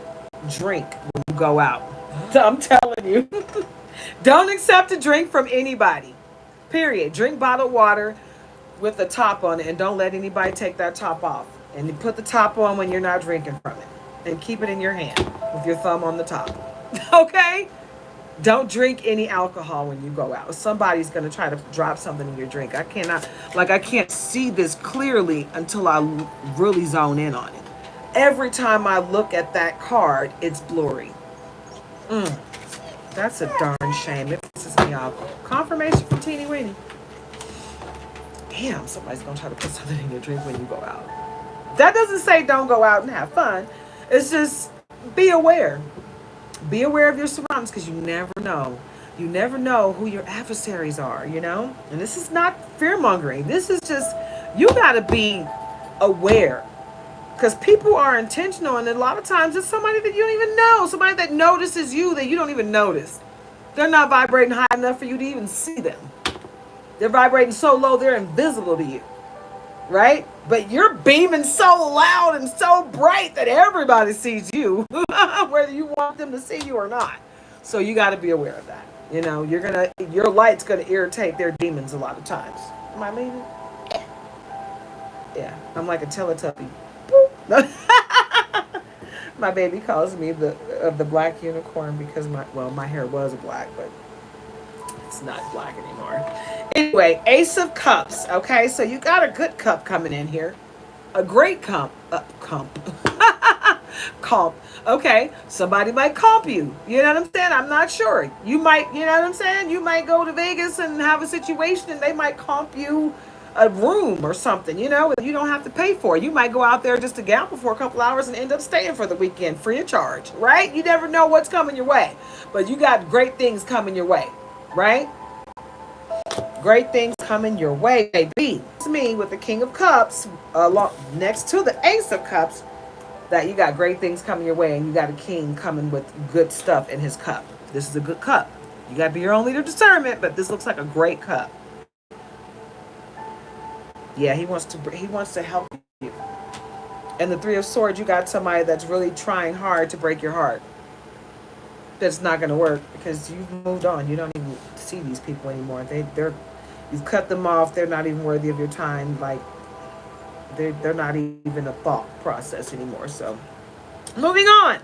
drink when you go out. I'm telling you. Don't accept a drink from anybody. Period. Drink bottled water with the top on it, and don't let anybody take that top off. And you put the top on when you're not drinking from it. And keep it in your hand with your thumb on the top. Okay? Don't drink any alcohol when you go out. Somebody's going to try to drop something in your drink. I can't see this clearly until I really zone in on it. Every time I look at that card, it's blurry. That's a darn shame. It pisses me off. Confirmation from Teeny Weeny. Damn, somebody's going to try to put something in your drink when you go out. That doesn't say don't go out and have fun. It's just be aware. Be aware of your surroundings, because you never know. You never know who your adversaries are, you know? And this is not fear-mongering. This is just, you got to be aware. Because people are intentional, and a lot of times it's somebody that you don't even know. Somebody that notices you that you don't even notice. They're not vibrating high enough for you to even see them. They're vibrating so low, they're invisible to you. Right? But you're beaming so loud and so bright that everybody sees you, whether you want them to see you or not. So you got to be aware of that. You know, your light's going to irritate their demons a lot of times. Am I leaving? Yeah, I'm like a Teletubby. My baby calls me the black unicorn because my hair was black, but It's not black anymore. Anyway, Ace of Cups. Okay, so you got a good cup coming in here. A great comp. Okay, somebody might comp you. You know what I'm saying? I'm not sure. You might, you know what I'm saying? You might go to Vegas and have a situation and they might comp you a room or something, you know, you don't have to pay for it. You might go out there just to gamble for a couple hours and end up staying for the weekend free of charge, right? You never know what's coming your way, but you got great things coming your way, right? Great things coming your way, baby. It's me with the King of Cups, next to the Ace of Cups, that you got great things coming your way, and you got a king coming with good stuff in his cup. This is a good cup. You got to be your own leader of discernment, but this looks like a great cup. Yeah, he wants to help you. And the Three of Swords, you got somebody that's really trying hard to break your heart. That's not going to work because you've moved on. You don't even see these people anymore. You've cut them off. They're not even worthy of your time. Like they're not even a thought process anymore. So, moving on.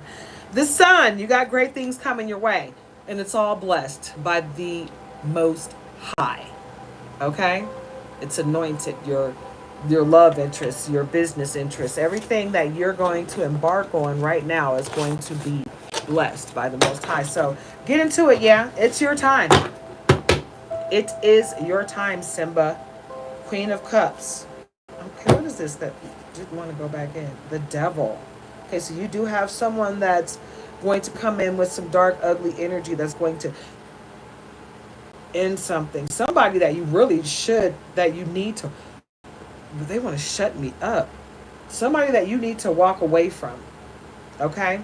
The Sun, you got great things coming your way, and it's all blessed by the Most High. Okay? It's anointed. Your love interests, your business interests, everything that you're going to embark on right now is going to be blessed by the Most High. So get into it. Yeah, it's your time. It is your time, Simba. Queen of Cups. Okay, what is this that didn't want to go back in? The Devil. Okay, so you do have someone that's going to come in with some dark, ugly energy that's going to end something. Somebody that you really that you need to, but they want to shut me up. Somebody that you need to walk away from. Okay?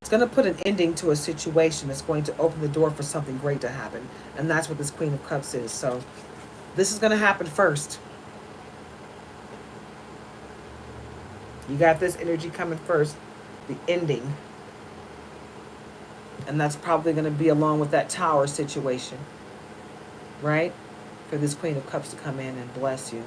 It's going to put an ending to a situation. It's going to open the door for something great to happen. And that's what this Queen of Cups is. So this is going to happen first. You got this energy coming first. The ending. And that's probably going to be along with that tower situation. Right? For this Queen of Cups to come in and bless you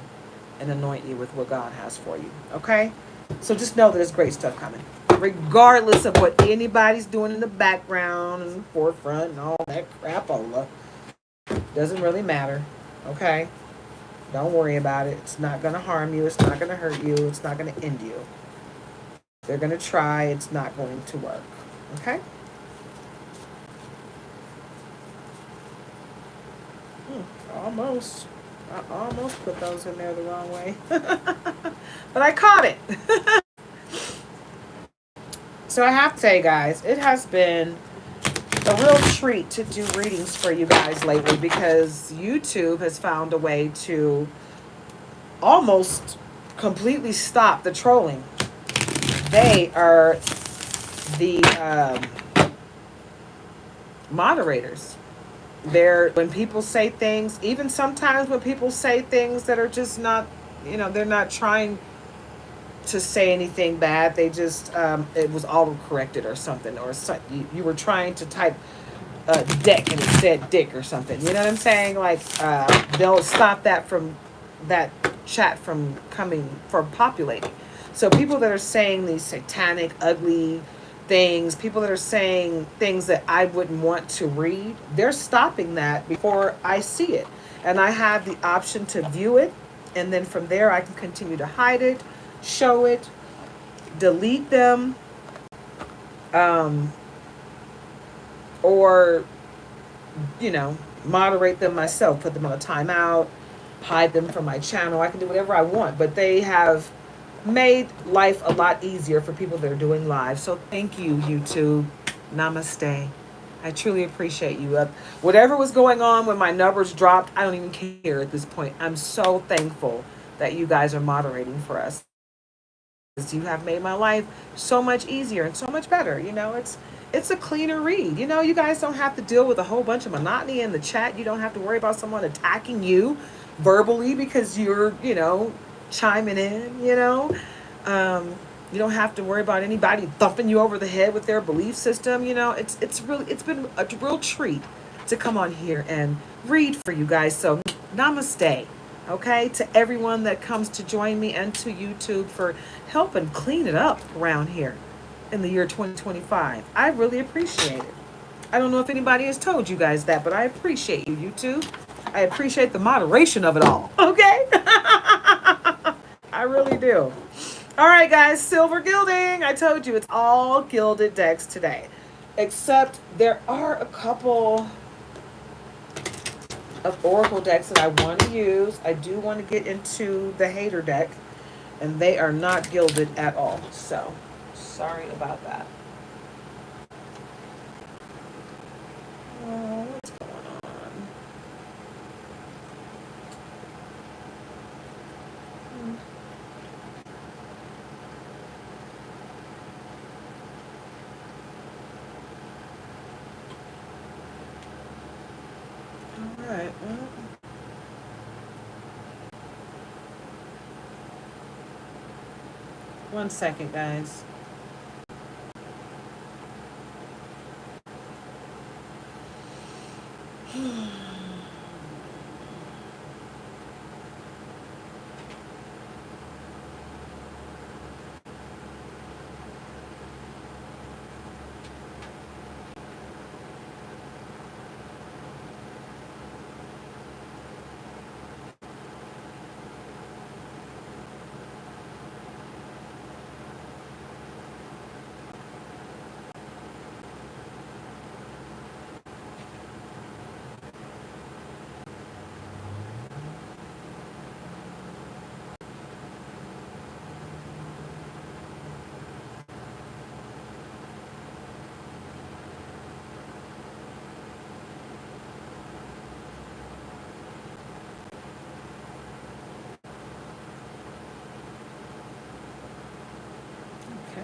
and anoint you with what God has for you. Okay? So just know that there's great stuff coming. Regardless of what anybody's doing in the background and the forefront and all that crapola. Doesn't really matter. Okay? Don't worry about it. It's not going to harm you. It's not going to hurt you. It's not going to end you. They're going to try. It's not going to work. Okay? Almost. I almost put those in there the wrong way. But I caught it. So I have to say, guys, it has been a real treat to do readings for you guys lately because YouTube has found a way to almost completely stop the trolling. They are the moderators. When people say things, even sometimes when people say things that are just not, they're not trying to say anything bad. They just, it was auto corrected or something, or you were trying to type deck and it said dick or something. You know what I'm saying? Like, they'll stop that chat from populating. So people that are saying these satanic, ugly things, people that are saying things that I wouldn't want to read, they're stopping that before I see it. And I have the option to view it. And then from there, I can continue to hide it, show it, delete them, or, moderate them myself, put them on a timeout, hide them from my channel. I can do whatever I want, but they have made life a lot easier for people that are doing live. So thank you, YouTube. Namaste. I truly appreciate you. Whatever was going on when my numbers dropped, I don't even care at this point. I'm so thankful that you guys are moderating for us. You have made my life so much easier and so much better. It's a cleaner read. You guys don't have to deal with a whole bunch of monotony in the chat. You don't have to worry about someone attacking you verbally because you're, chiming in. You don't have to worry about anybody thumping you over the head with their belief system. It's been a real treat to come on here and read for you guys. So namaste. Okay, to everyone that comes to join me and to YouTube for helping clean it up around here in the year 2025. I really appreciate it. I don't know if anybody has told you guys that, but I appreciate you, YouTube. I appreciate the moderation of it all. Okay? I really do. All right, guys, silver gilding. I told you it's all gilded decks today. Except there are a couple of oracle decks that I want to use. I do want to get into the hater deck, and they are not gilded at all. So, sorry about that. What's going on? All right. Well, one second, guys. Okay.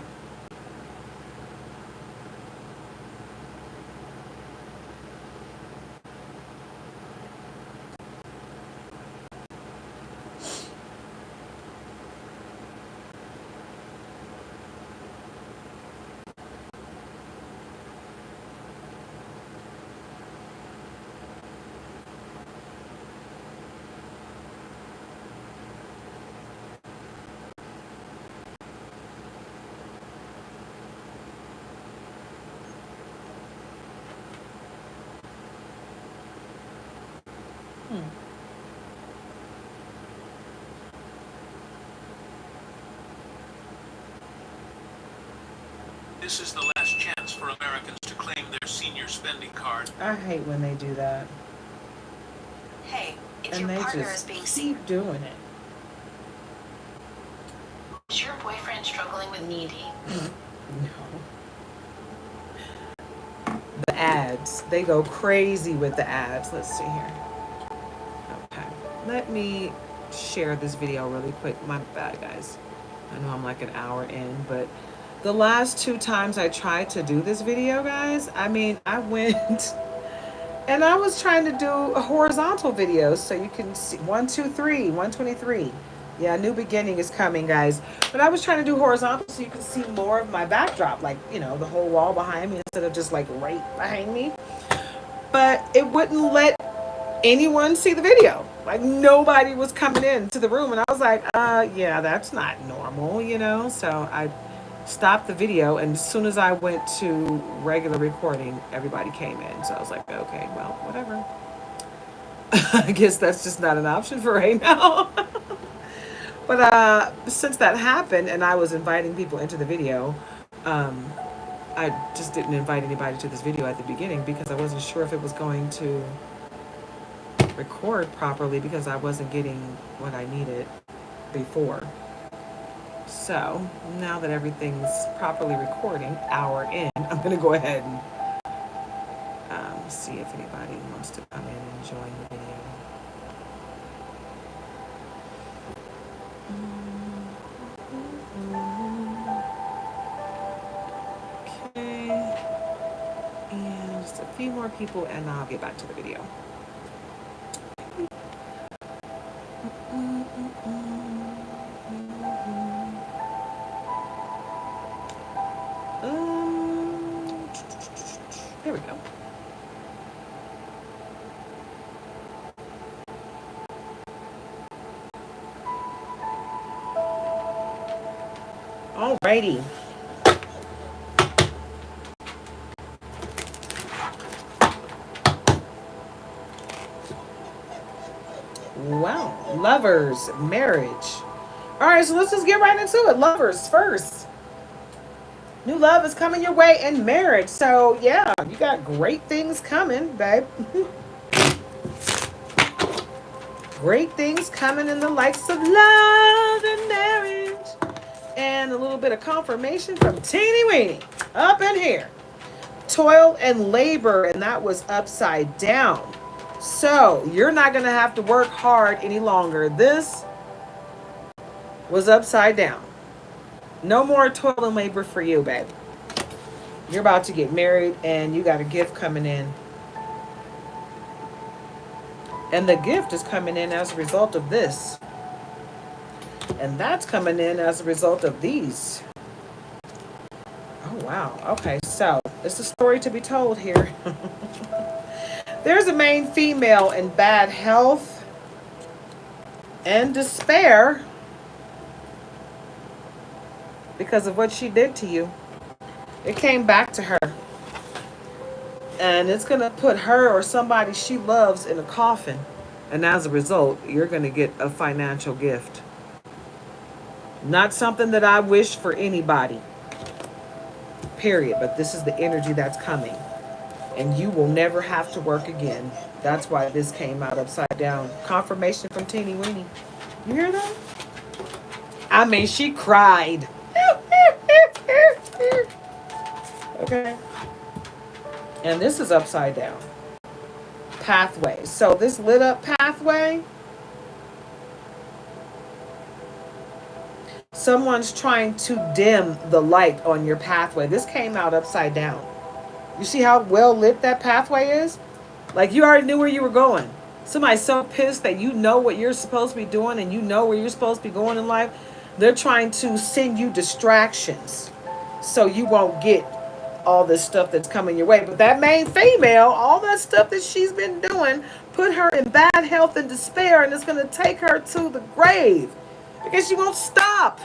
Hmm. This is the last chance for Americans to claim their senior spending card. I hate when they do that. Hey, if And your they partner just is being seen, keep doing it. is your boyfriend struggling with needy? No. The ads. They go crazy with the ads. Let's see here. Okay. Let me share this video really quick. My bad, guys. I know I'm like an hour in, but the last two times I tried to do this video, guys, I mean, I went and I was trying to do a horizontal videos so you can see 123, 123. Yeah, new beginning is coming, guys. But I was trying to do horizontal so you can see more of my backdrop, like, you know, the whole wall behind me instead of just like right behind me. But it wouldn't let anyone see the video. Like nobody was coming into the room, and I was like, yeah, that's not normal, you know. So I stopped the video, and as soon as I went to regular recording, everybody came in. So I was like, okay, well, whatever. I guess that's just not an option for right now. But since that happened, and I was inviting people into the video, um, I just didn't invite anybody to this video at the beginning because I wasn't sure if it was going to record properly because I wasn't getting what I needed before. So now that everything's properly recording, hour in, I'm gonna go ahead and see if anybody wants to come in and join the video. Okay, and just a few more people, and I'll get back to the video. There we go. Alrighty. Lovers, marriage. All right, so let's just get right into it. Lovers first. New love is coming your way in marriage. So, yeah, you got great things coming, babe. Great things coming in the likes of love and marriage. And a little bit of confirmation from Teeny Weeny up in here. Toil and labor, and that was upside down. So, you're not going to have to work hard any longer. This was upside down. No more toil and labor for you, babe. You're about to get married and you got a gift coming in. And the gift is coming in as a result of this. And that's coming in as a result of these. Oh, wow. Okay, so it's a story to be told here. There's a main female in bad health and despair because of what she did to you. It came back to her. And it's going to put her or somebody she loves in a coffin. And as a result, you're going to get a financial gift. Not something that I wish for anybody. Period. But this is the energy that's coming. And you will never have to work again. That's why this came out upside down. Confirmation from Teeny Weeny. You hear that? I mean, she cried. Okay. And this is upside down. Pathway. So this lit up pathway, someone's trying to dim the light on your pathway. This came out upside down. You see how well lit that pathway is? Like you already knew where you were going. Somebody's so pissed that you know what you're supposed to be doing and you know where you're supposed to be going in life. They're trying to send you distractions so you won't get all this stuff that's coming your way. But that main female, all that stuff that she's been doing, put her in bad health and despair, and it's going to take her to the grave because she won't stop.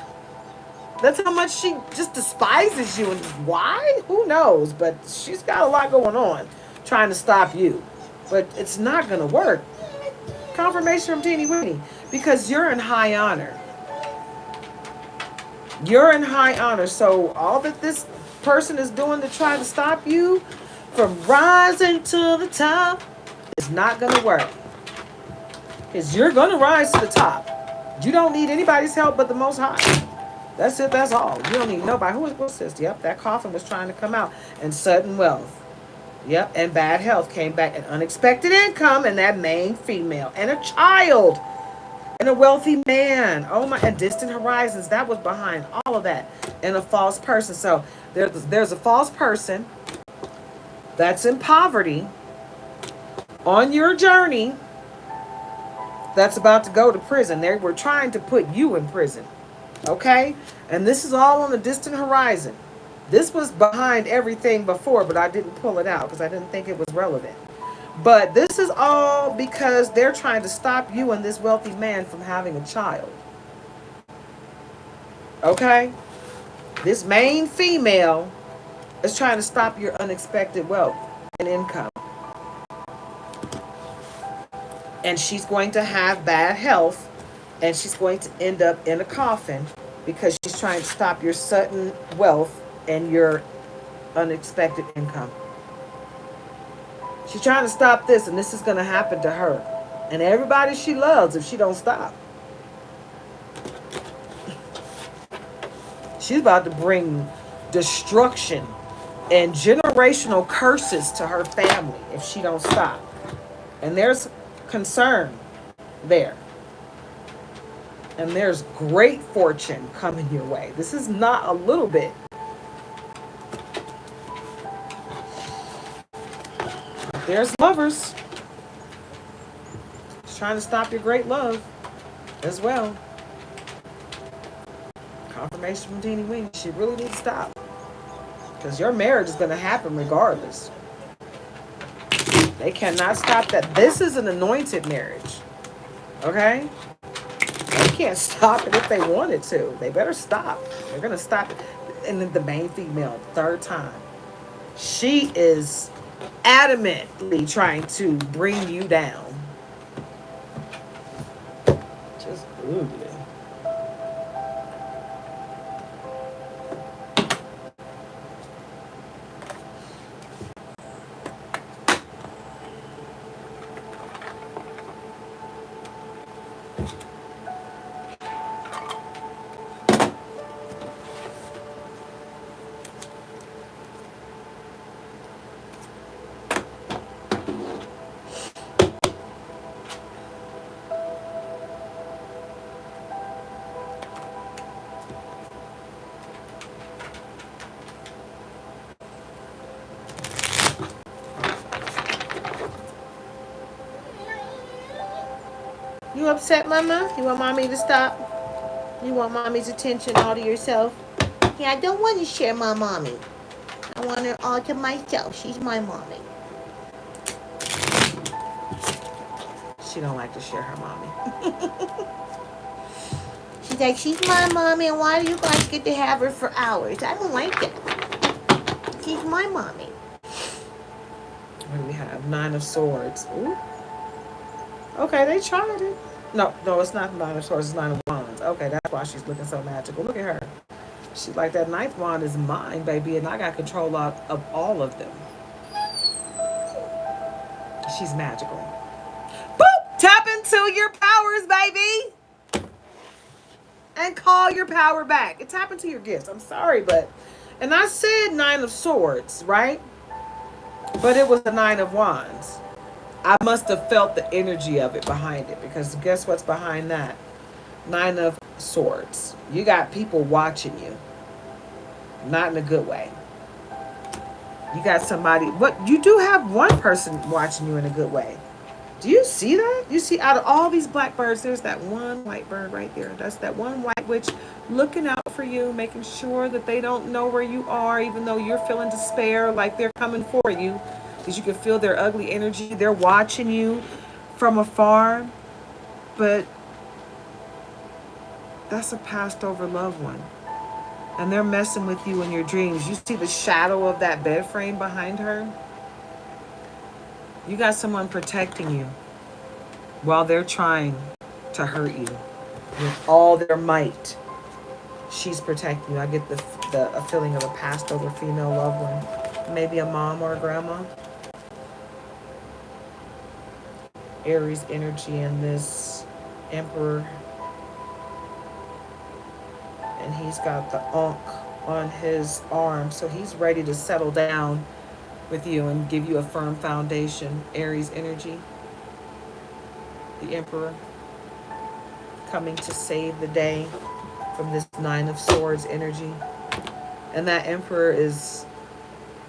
That's how much she just despises you. And why? Who knows? But she's got a lot going on trying to stop you. But it's not going to work. Confirmation from Teeny Weeny. Because you're in high honor. You're in high honor. So all that this person is doing to try to stop you from rising to the top is not going to work. Because you're going to rise to the top. You don't need anybody's help but the Most High. That's it. That's all. You don't need nobody. What's this? Yep, that coffin was trying to come out. And sudden wealth. Yep, and bad health came back. And unexpected income and that main female. And a child. And a wealthy man. Oh my, and distant horizons. That was behind all of that. And a false person. So there's a false person that's in poverty on your journey that's about to go to prison. They were trying to put you in prison. Okay? And this is all on the distant horizon. This was behind everything before, but I didn't pull it out because I didn't think it was relevant. But this is all because they're trying to stop you and this wealthy man from having a child. Okay? This main female is trying to stop your unexpected wealth and income. And she's going to have bad health. And she's going to end up in a coffin because she's trying to stop your sudden wealth and your unexpected income. She's trying to stop this, and this is going to happen to her. And everybody she loves if she don't stop. She's about to bring destruction and generational curses to her family if she don't stop. And there's concern there. And there's great fortune coming your way. This is not a little bit. There's lovers. She's trying to stop your great love as well. Confirmation from Teeny Weeny. She really needs to stop. Because your marriage is going to happen regardless. They cannot stop that. This is an anointed marriage. Okay? They can't stop it if they wanted to. They better stop. They're going to stop it. And then the main female, third time. She is adamantly trying to bring you down. Absolutely. You upset, Mama? You want Mommy to stop? You want Mommy's attention all to yourself? Yeah, I don't want to share my Mommy. I want her all to myself. She's my Mommy. She don't like to share her Mommy. She's like, she's my Mommy, and why do you guys get to have her for hours? I don't like it. She's my Mommy. What do we have? 9 of Swords. Ooh. Okay, they tried it. No, it's not 9 of Swords. It's 9 of Wands. Okay, that's why she's looking so magical. Look at her. She's like, that 9th wand is mine, baby, and I got control of all of them. She's magical. Boop! Tap into your powers, baby! And call your power back. And tap into your gifts. I'm sorry, but... And I said 9 of Swords, right? But it was the 9 of Wands. I must have felt the energy of it behind it, because guess what's behind that? 9 of Swords. You got people watching you. Not in a good way. You got somebody, you do have one person watching you in a good way. Do you see that? You see, out of all these blackbirds, there's that one white bird right there. That's that one white witch looking out for you, making sure that they don't know where you are, even though you're feeling despair, like they're coming for you. Because you can feel their ugly energy. They're watching you from afar. But that's a passed over loved one. And they're messing with you in your dreams. You see the shadow of that bed frame behind her? You got someone protecting you while they're trying to hurt you with all their might. She's protecting you. I get a feeling of a passed over female loved one. Maybe a mom or a grandma. Aries energy in this Emperor. And he's got the Ankh on his arm. So he's ready to settle down with you and give you a firm foundation. Aries energy. The Emperor coming to save the day from this 9 of Swords energy. And that Emperor is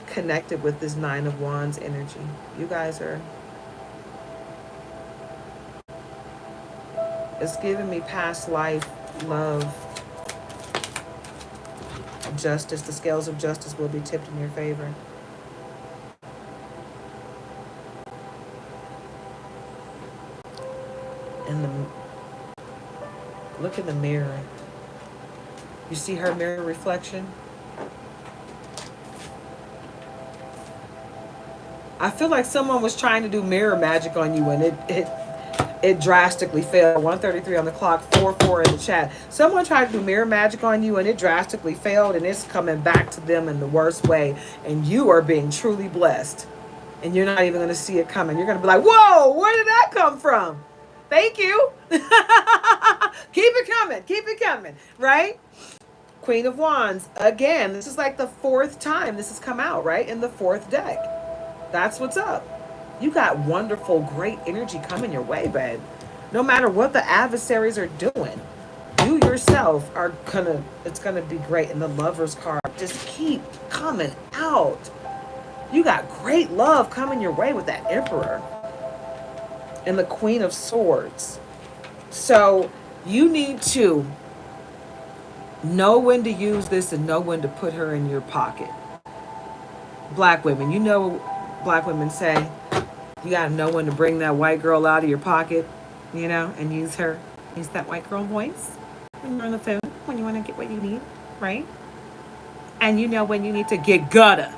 connected with this 9 of Wands energy. You guys are... It's giving me past life, love, justice. The scales of justice will be tipped in your favor. And look in the mirror. You see her mirror reflection? I feel like someone was trying to do mirror magic on you, and it drastically failed. 1:33 on the clock, 4:4 in the chat. Someone tried to do mirror magic on you, and it drastically failed, and it's coming back to them in the worst way. And you are being truly blessed, and you're not even going to see it coming. You're going to be like, whoa, where did that come from? Thank you. Keep it coming, right? Queen of Wands. Again, this is like the 4th time this has come out, right? In the 4th deck. That's what's up. You got wonderful, great energy coming your way, babe. No matter what the adversaries are doing, you yourself are it's gonna be great. And the Lover's card just keep coming out. You got great love coming your way with that Emperor. And the Queen of Swords. So you need to know when to use this and know when to put her in your pocket. Black women, you know, black women say, you got to know when to bring that white girl out of your pocket, you know, and use that white girl voice when you're on the phone, when you want to get what you need, right? And you know when you need to get gutta,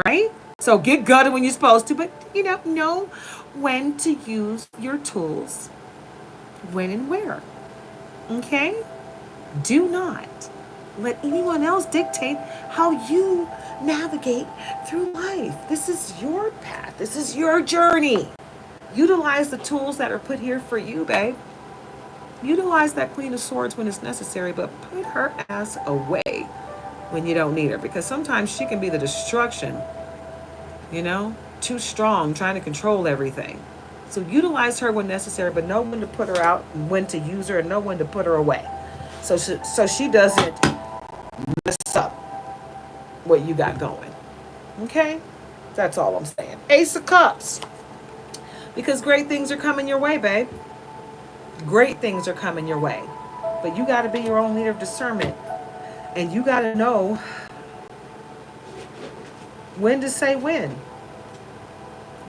right? So get gutta when you're supposed to, but, you know when to use your tools, when and where. Okay? Do not let anyone else dictate how you navigate through life. This is your path. This is your journey. Utilize the tools that are put here for you, babe. Utilize that Queen of Swords when it's necessary, but put her ass away when you don't need her, because sometimes she can be the destruction, you know, too strong, trying to control everything. So utilize her when necessary, but know when to put her out, when to use her, and know when to put her away. So she doesn't mess up what you got going. Okay? That's all I'm saying. Ace of Cups. Because great things are coming your way, babe. Great things are coming your way. But you got to be your own leader of discernment. And you got to know when to say when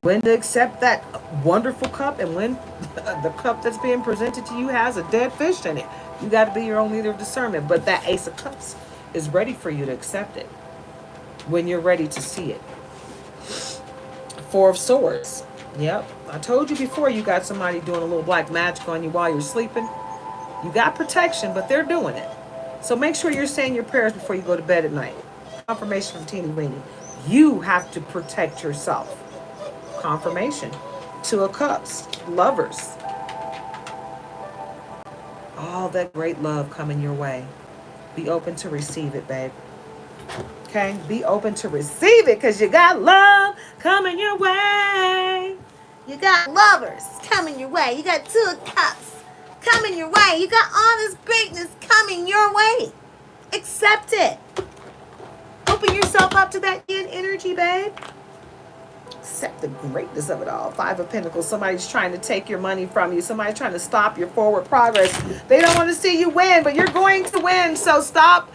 to accept that wonderful cup, and when the cup that's being presented to you has a dead fish in it. You got to be your own leader of discernment. But that Ace of Cups is ready for you to accept it when you're ready to see it. Four of Swords. Yep. I told you before, you got somebody doing a little black magic on you while you're sleeping. You got protection, but they're doing it. So make sure you're saying your prayers before you go to bed at night. Confirmation from Teeny Weenie. You have to protect yourself. Confirmation. Two of Cups. Lovers. All that great love coming your way. Be open to receive it, babe. Okay? Be open to receive it, because you got love coming your way. You got lovers coming your way. You got Two of Cups coming your way. You got all this greatness coming your way. Accept it. Open yourself up to that yin energy, babe. Accept the greatness of it all. Five of Pentacles. Somebody's trying to take your money from you. Somebody's trying to stop your forward progress. They don't want to see you win, but you're going to win. So stop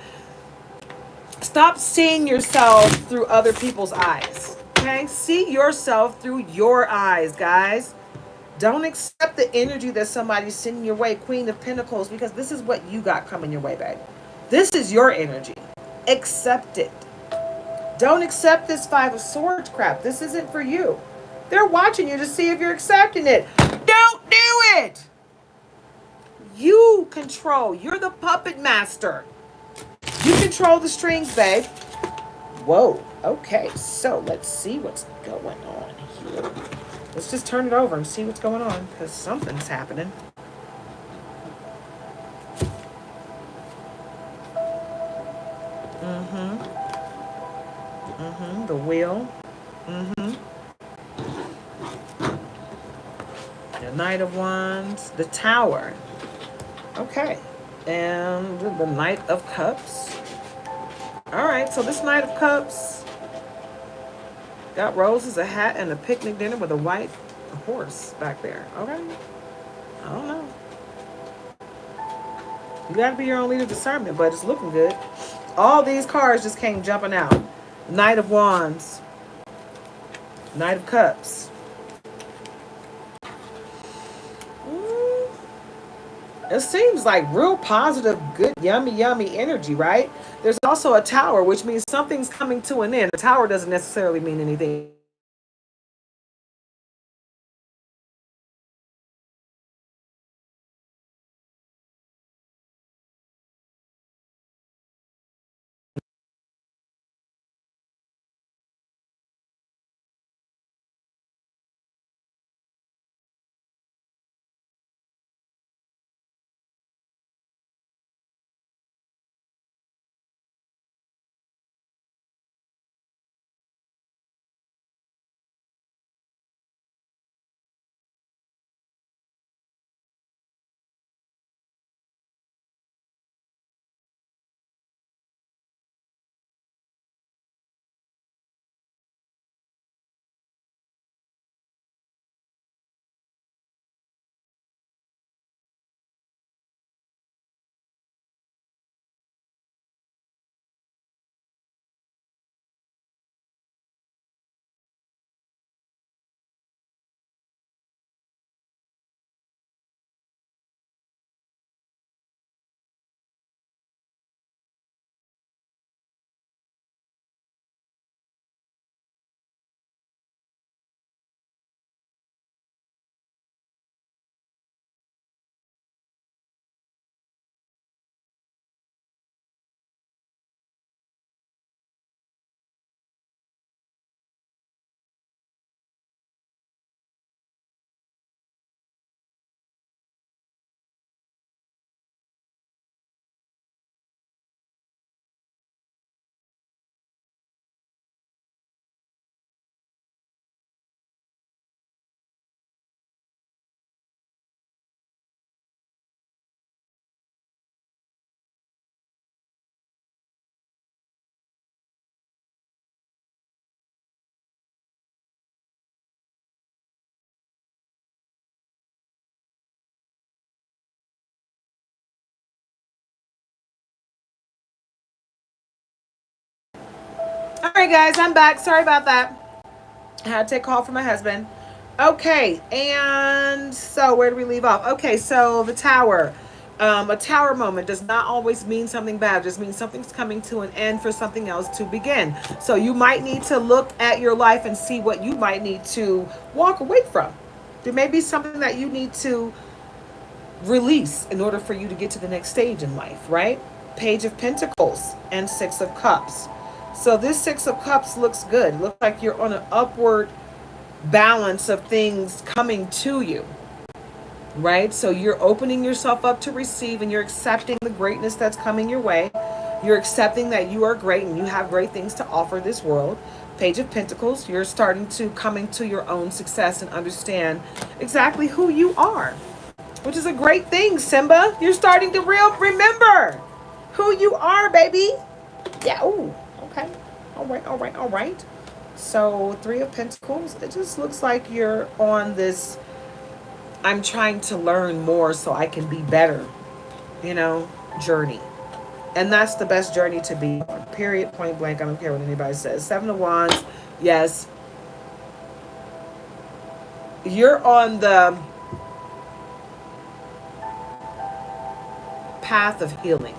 seeing yourself through other people's eyes. Okay? See yourself through your eyes, guys. Don't accept the energy that somebody's sending your way, Queen of Pentacles, because this is what you got coming your way, babe. This is your energy. Accept it. Don't accept this Five of Swords crap. This isn't for you. They're watching you to see if you're accepting it. Don't do it. You control. You're the puppet master. You control the strings, babe. Whoa. Okay, so let's see what's going on here. Let's just turn it over and see what's going on, because something's happening. The wheel. The Knight of Wands. The Tower. Okay. And the Knight of Cups. All right, so this Knight of Cups got roses, a hat, and a picnic dinner with a white horse back there. Okay. I don't know. You got to be your own leader of discernment, but it's looking good. All these cards just came jumping out. Knight of Wands. Knight of Cups. It seems like real positive, good, yummy, yummy energy, right? There's also a tower, which means something's coming to an end. The tower doesn't necessarily mean anything. All right, guys, I'm back. Sorry about that. I had to take a call from my husband. Okay, and so where do we leave off? Okay, so the tower. A tower moment does not always mean something bad. It just means something's coming to an end for something else to begin. So you might need to look at your life and see what you might need to walk away from. There may be something that you need to release in order for you to get to the next stage in life, right? Page of Pentacles and Six of Cups. So this Six of Cups looks good. It looks like you're on an upward balance of things coming to you, right? So you're opening yourself up to receive and you're accepting the greatness that's coming your way. You're accepting that you are great and you have great things to offer this world. Page of Pentacles, you're starting to come into your own success and understand exactly who you are, which is a great thing, Simba. You're starting to remember who you are, baby. Yeah, ooh, okay. All right, all right, all right. So, Three of Pentacles, it just looks like you're on this, I'm trying to learn more so I can be better, journey. And that's the best journey to be on. Period, point blank. I don't care what anybody says. Seven of Wands, yes. You're on the path of healing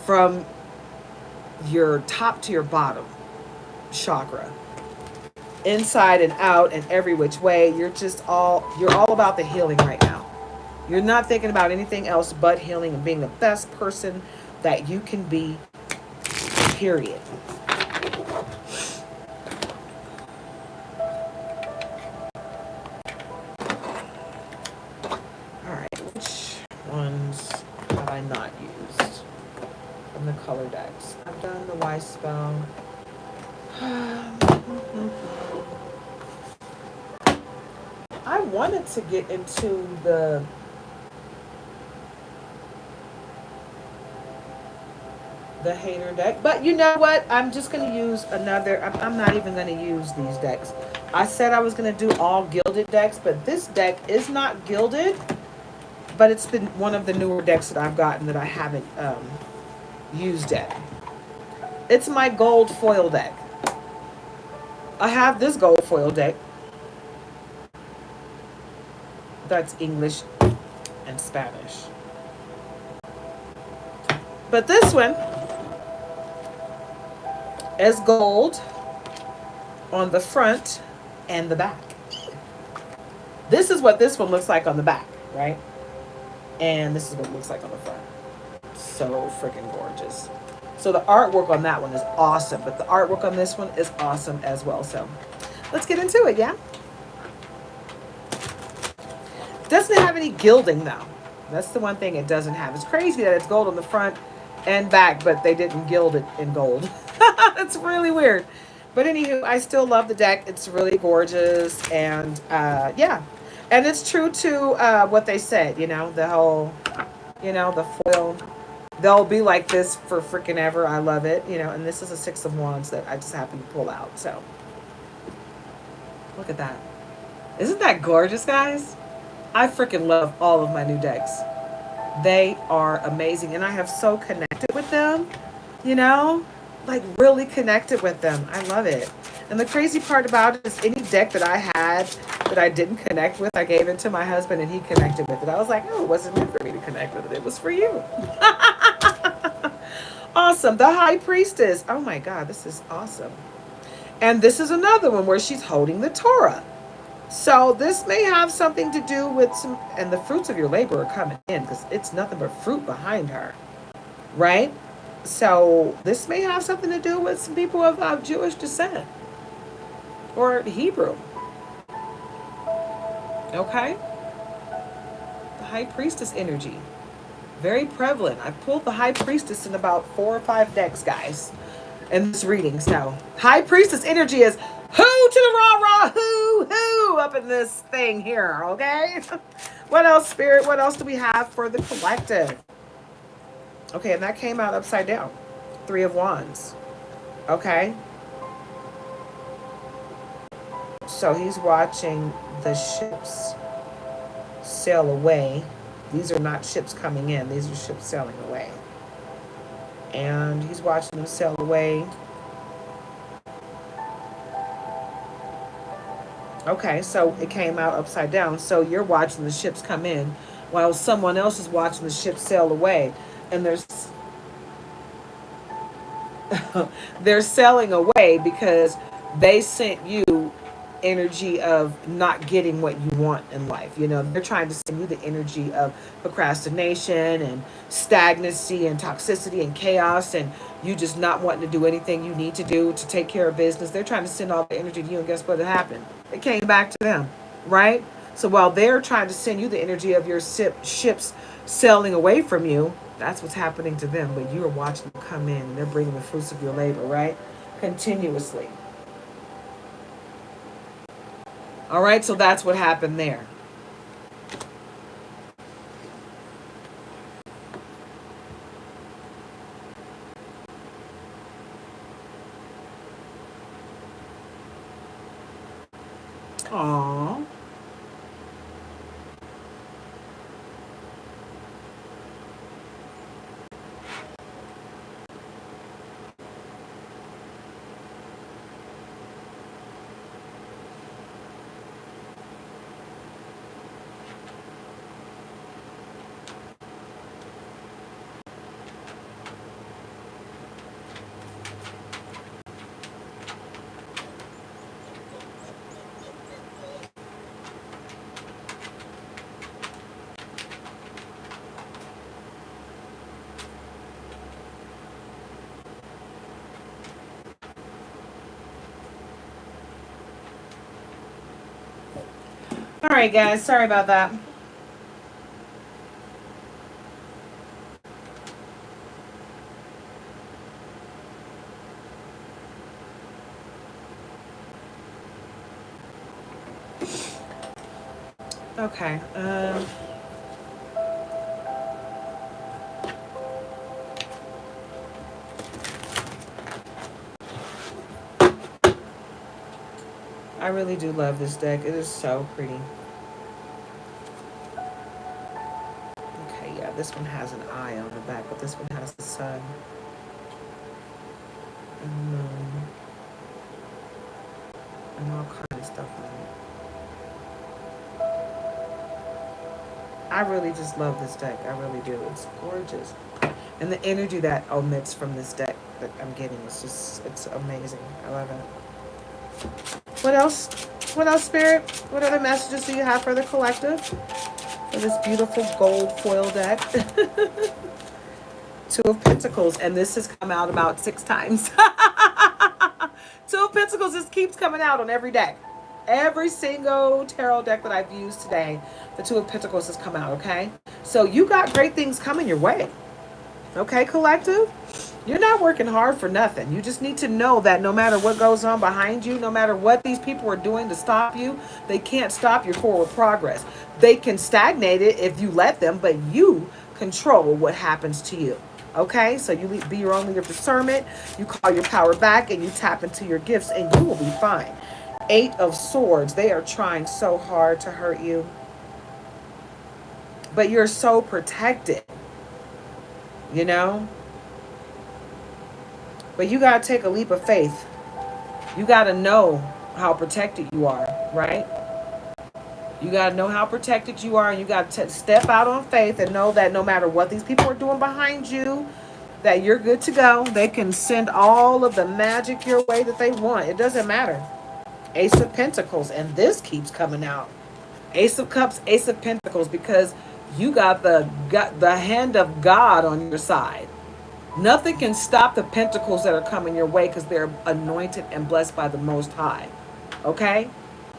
from your top to your bottom chakra, inside and out and every which way. You're all about the healing right now. You're not thinking about anything else but healing and being the best person that you can be, period. All right, which ones have I not used from the color decks? I've done the wise spell. I wanted to get into the hater deck, but you know what? I'm just going to use another. I'm not even going to use these decks. I said I was going to do all gilded decks, but this deck is not gilded, but it's been one of the newer decks that I've gotten that I haven't used yet. It's my gold foil deck. I have this gold foil deck. That's English and Spanish. But this one is gold on the front and the back. This is what this one looks like on the back, right? And this is what it looks like on the front. So freaking gorgeous. So the artwork on that one is awesome, but the artwork on this one is awesome as well. So let's get into it, yeah? It doesn't have any gilding though. That's the one thing it doesn't have. It's crazy that it's gold on the front and back, but they didn't gild it in gold. That's really weird. But anywho, I still love the deck. It's really gorgeous. And yeah. And it's true to what they said, the whole, the foil. They'll be like this for freaking ever. I love it, and this is a Six of Wands that I just happened to pull out. So look at that. Isn't that gorgeous, guys? I freaking love all of my new decks. They are amazing. And I have so connected with them, like really connected with them. I love it. And the crazy part about it is any deck that I had that I didn't connect with, I gave it to my husband and he connected with it. I was like, oh, it wasn't meant for me to connect with it. It was for you. Awesome. The High Priestess. Oh my God, this is awesome. And this is another one where she's holding the Torah. So this may have something to do with some, and the fruits of your labor are coming in because it's nothing but fruit behind her, right? So this may have something to do with some people of Jewish descent or Hebrew. Okay? The High Priestess energy. Very prevalent. I pulled the High Priestess in about 4 or 5 decks, guys, in this reading. So High Priestess energy is who to the rah-rah, who up in this thing here, okay? What else, Spirit? What else do we have for the collective? Okay, and that came out upside down. 3 of Wands. Okay? So he's watching the ships sail away. These are not ships coming in. These are ships sailing away. And he's watching them sail away. Okay, so it came out upside down. So you're watching the ships come in while someone else is watching the ship sail away. And they're sailing away because they sent you energy of not getting what you want in life. You know, they're trying to send you the energy of procrastination and stagnancy and toxicity and chaos and you just not wanting to do anything you need to do to take care of business. They're trying to send all the energy to you, and guess what happened? It came back to them, right? So while they're trying to send you the energy of your ships sailing away from you, that's what's happening to them. But you're watching them come in and they're bringing the fruits of your labor, right? Continuously. All right, so that's what happened there. Aww. All right, guys, sorry about that. Okay. I really do love this deck. It is so pretty. Okay, yeah, this one has an eye on the back, but this one has the sun and the moon and all kind of stuff on it. I really just love this deck. I really do. It's gorgeous. And the energy that emits from this deck that I'm getting is just, it's amazing. I love it. What else? What else, Spirit? What other messages do you have for the collective? For this beautiful gold foil deck? Two of Pentacles. And this has come out about 6 times. Two of Pentacles just keeps coming out on every deck. Every single tarot deck that I've used today, the Two of Pentacles has come out, okay? So you got great things coming your way. Okay, collective? You're not working hard for nothing. You just need to know that no matter what goes on behind you, no matter what these people are doing to stop you, they can't stop your forward progress. They can stagnate it if you let them, but you control what happens to you. Okay, so you be your own leader of discernment. You call your power back and you tap into your gifts and you will be fine. 8 of Swords. They are trying so hard to hurt you. But you're so protected. You know? But you got to take a leap of faith. You got to know how protected you are, right? You got to know how protected you are. And you got to step out on faith and know that no matter what these people are doing behind you, that you're good to go. They can send all of the magic your way that they want. It doesn't matter. Ace of Pentacles. And this keeps coming out. Ace of Cups, Ace of Pentacles. Because you got the hand of God on your side. Nothing can stop the pentacles that are coming your way because they're anointed and blessed by the Most High. Okay?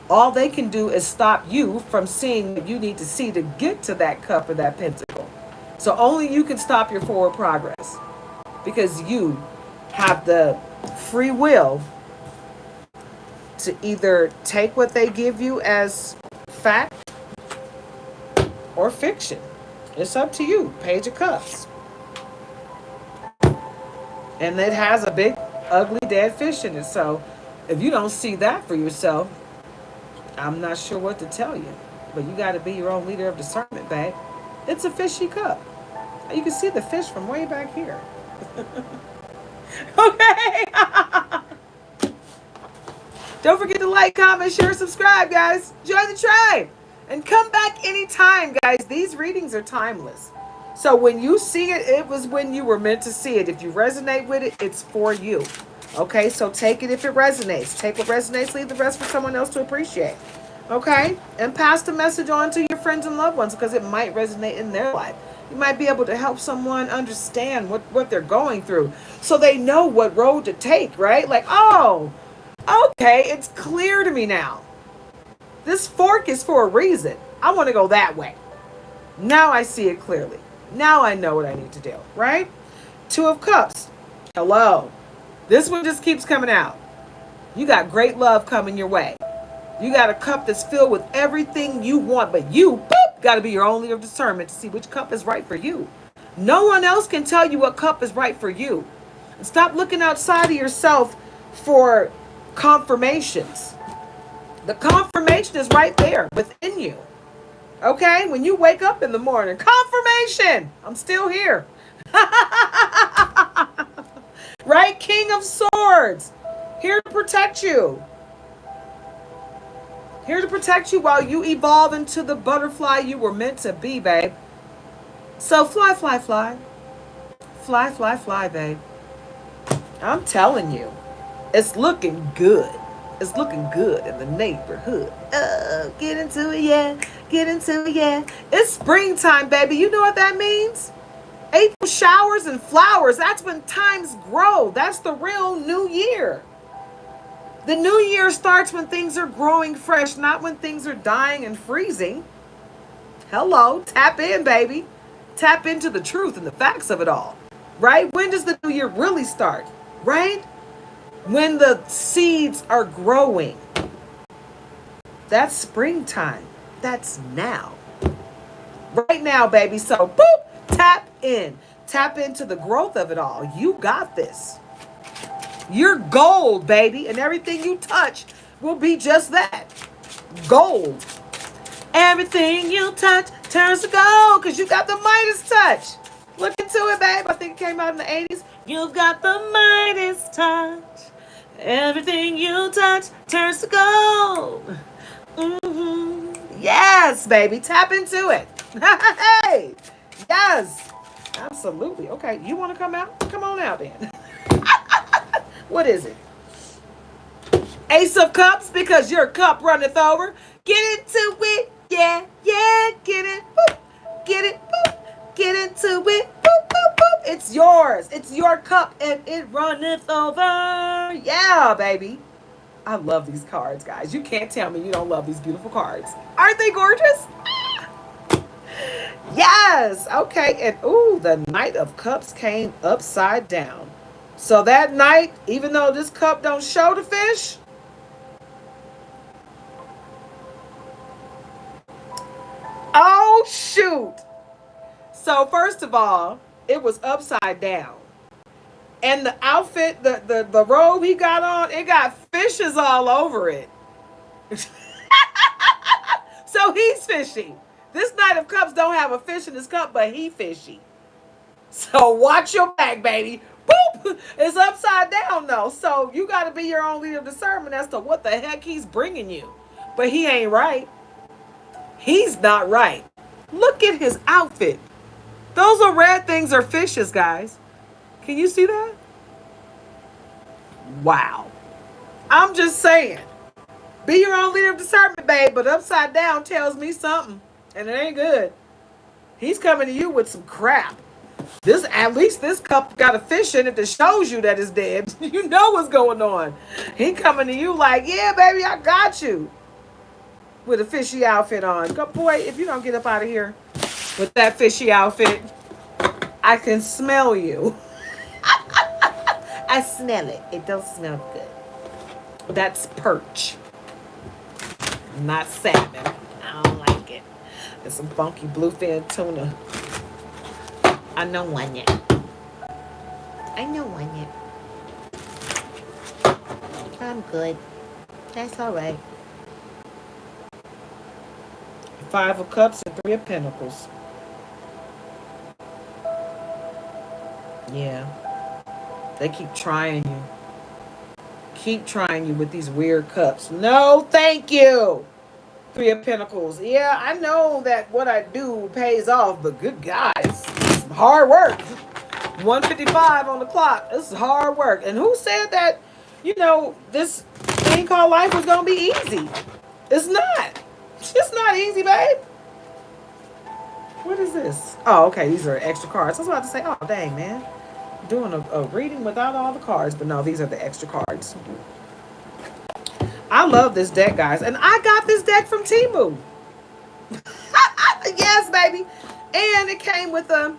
All they can do is stop you from seeing what you need to see to get to that cup or that pentacle. So only you can stop your forward progress because you have the free will to either take what they give you as fact or fiction. It's up to you. Page of Cups. And it has a big, ugly, dead fish in it. So if you don't see that for yourself, I'm not sure what to tell you. But you got to be your own leader of discernment, babe. It's a fishy cup. You can see the fish from way back here. Okay. Don't forget to like, comment, share, subscribe, guys. Join the tribe. And come back anytime, guys. These readings are timeless. So when you see it, it was when you were meant to see it. If you resonate with it, it's for you. Okay, so take it if it resonates. Take what resonates, leave the rest for someone else to appreciate. Okay? And pass the message on to your friends and loved ones because it might resonate in their life. You might be able to help someone understand what they're going through so they know what road to take, right? Like, oh, okay, it's clear to me now. This fork is for a reason. I want to go that way. Now I see it clearly. Now I know what I need to do, right? Two of Cups. Hello. This one just keeps coming out. You got great love coming your way. You got a cup that's filled with everything you want, but you, boop, got to be your own leader of discernment to see which cup is right for you. No one else can tell you what cup is right for you. And stop looking outside of yourself for confirmations. The confirmation is right there within you. Okay? When you wake up in the morning, confirmation! I'm still here. Right? King of Swords. Here to protect you. Here to protect you while you evolve into the butterfly you were meant to be, babe. So fly, fly, fly. Fly, fly, fly, babe. I'm telling you, it's looking good. It's looking good in the neighborhood. Oh, get into it, yeah. Get into it, yeah. It's springtime, baby. You know what that means? April showers and flowers. That's when times grow. That's the real new year. The new year starts when things are growing fresh, not when things are dying and freezing. Hello, tap in, baby. Tap into the truth and the facts of it all. Right? When does the new year really start? Right? When the seeds are growing. That's springtime. That's now. Right now, baby. So, boop, tap in. Tap into the growth of it all. You got this. You're gold, baby. And everything you touch will be just that. Gold. Everything you touch turns to gold because you got the Midas touch. Look into it, babe. I think it came out in the 80s. You've got the Midas touch. Everything you touch turns to gold. Mm-hmm. Yes, baby. Tap into it. Hey. Yes. Absolutely. Okay. You want to come out? Come on out then. What is it? Ace of Cups because your cup runneth over. Get into it. Yeah. Yeah. Get it. Boop. Get it. Boop. Get into it. Boop, boop, boop. It's yours. It's your cup and it runneth over. Yeah, baby. I love these cards, guys. You can't tell me you don't love these beautiful cards. Aren't they gorgeous? Yes. Okay. And ooh, the Knight of Cups came upside down. So that night, even though this cup don't show the fish, oh shoot. So first of all, it was upside down. And the outfit, the robe he got on, it got fishes all over it. So he's fishy. This Knight of Cups don't have a fish in his cup, but he fishy. So watch your back, baby. Boop! It's upside down, though. So you got to be your own leader of discernment as to what the heck he's bringing you. But he ain't right. He's not right. Look at his outfit. Those are red things are fishes, guys. Can you see that? Wow. I'm just saying. Be your own leader of discernment, babe. But upside down tells me something. And it ain't good. He's coming to you with some crap. At least this cup got a fish in it that shows you that it's dead. You know what's going on. He coming to you like, yeah, baby, I got you. With a fishy outfit on. Go, boy, if you don't get up out of here with that fishy outfit, I can smell you. I smell it. It don't smell good. That's perch. Not salmon. I don't like it. There's some funky bluefin tuna. I know one yet. I know one yet. I'm good. That's all right. Five of Cups and Three of Pentacles. Yeah. They keep trying you. Keep trying you with these weird cups. No, thank you. Three of Pentacles. Yeah, I know that what I do pays off, but good guys, hard work. 1:55 on the clock. This is hard work. And who said that, this thing called life was going to be easy? It's not. It's not easy, babe. What is this? Oh, okay. These are extra cards. I was about to say, oh, dang, man. Doing a reading without all the cards. But no, these are the extra cards. I love this deck, guys. And I got this deck from Temu. Yes, baby. And it came with a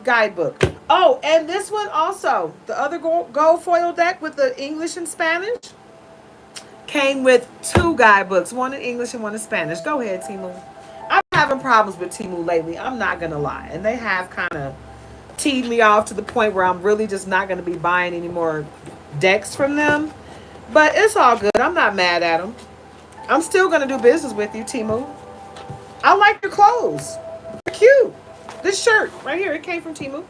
guidebook. Oh, and this one also, the other gold foil deck with the English and Spanish, came with two guidebooks, one in English and one in Spanish. Go ahead, Temu. I'm having problems with Temu lately. I'm not going to lie. And they have kind of teed me off to the point where I'm really just not going to be buying any more decks from them. But it's all good. I'm not mad at them. I'm still going to do business with you, Temu. I like your clothes. They're cute. This shirt right here, it came from Temu.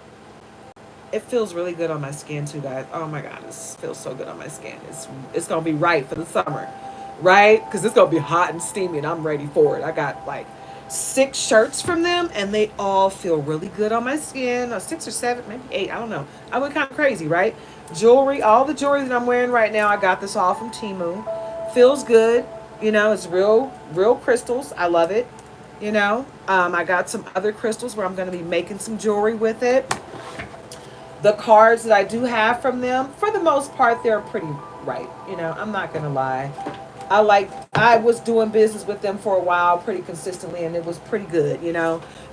It feels really good on my skin too, guys. Oh my God, this feels so good on my skin. It's going to be right for the summer, right? Because it's going to be hot and steamy and I'm ready for it. I got like 6 shirts from them and they all feel really good on my skin. Or 6 or 7, maybe 8, I don't know. I went kind of crazy, right? Jewelry, all the jewelry that I'm wearing right now, I got this all from Temu. Feels good. It's real crystals. I love it. I got some other crystals where I'm going to be making some jewelry with it. The cards that I do have from them, for the most part, they're pretty right. I'm not going to lie. I was doing business with them for a while pretty consistently and it was pretty good.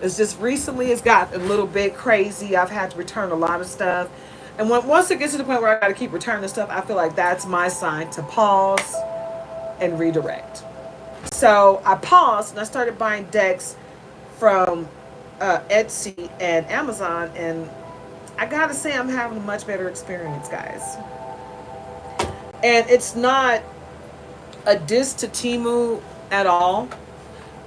It's just recently it's got a little bit crazy. I've had to return a lot of stuff. And once it gets to the point where I got to keep returning stuff, I feel like that's my sign to pause and redirect. So I paused and I started buying decks from Etsy and Amazon. And I got to say I'm having a much better experience, guys. And it's not a diss to Temu at all.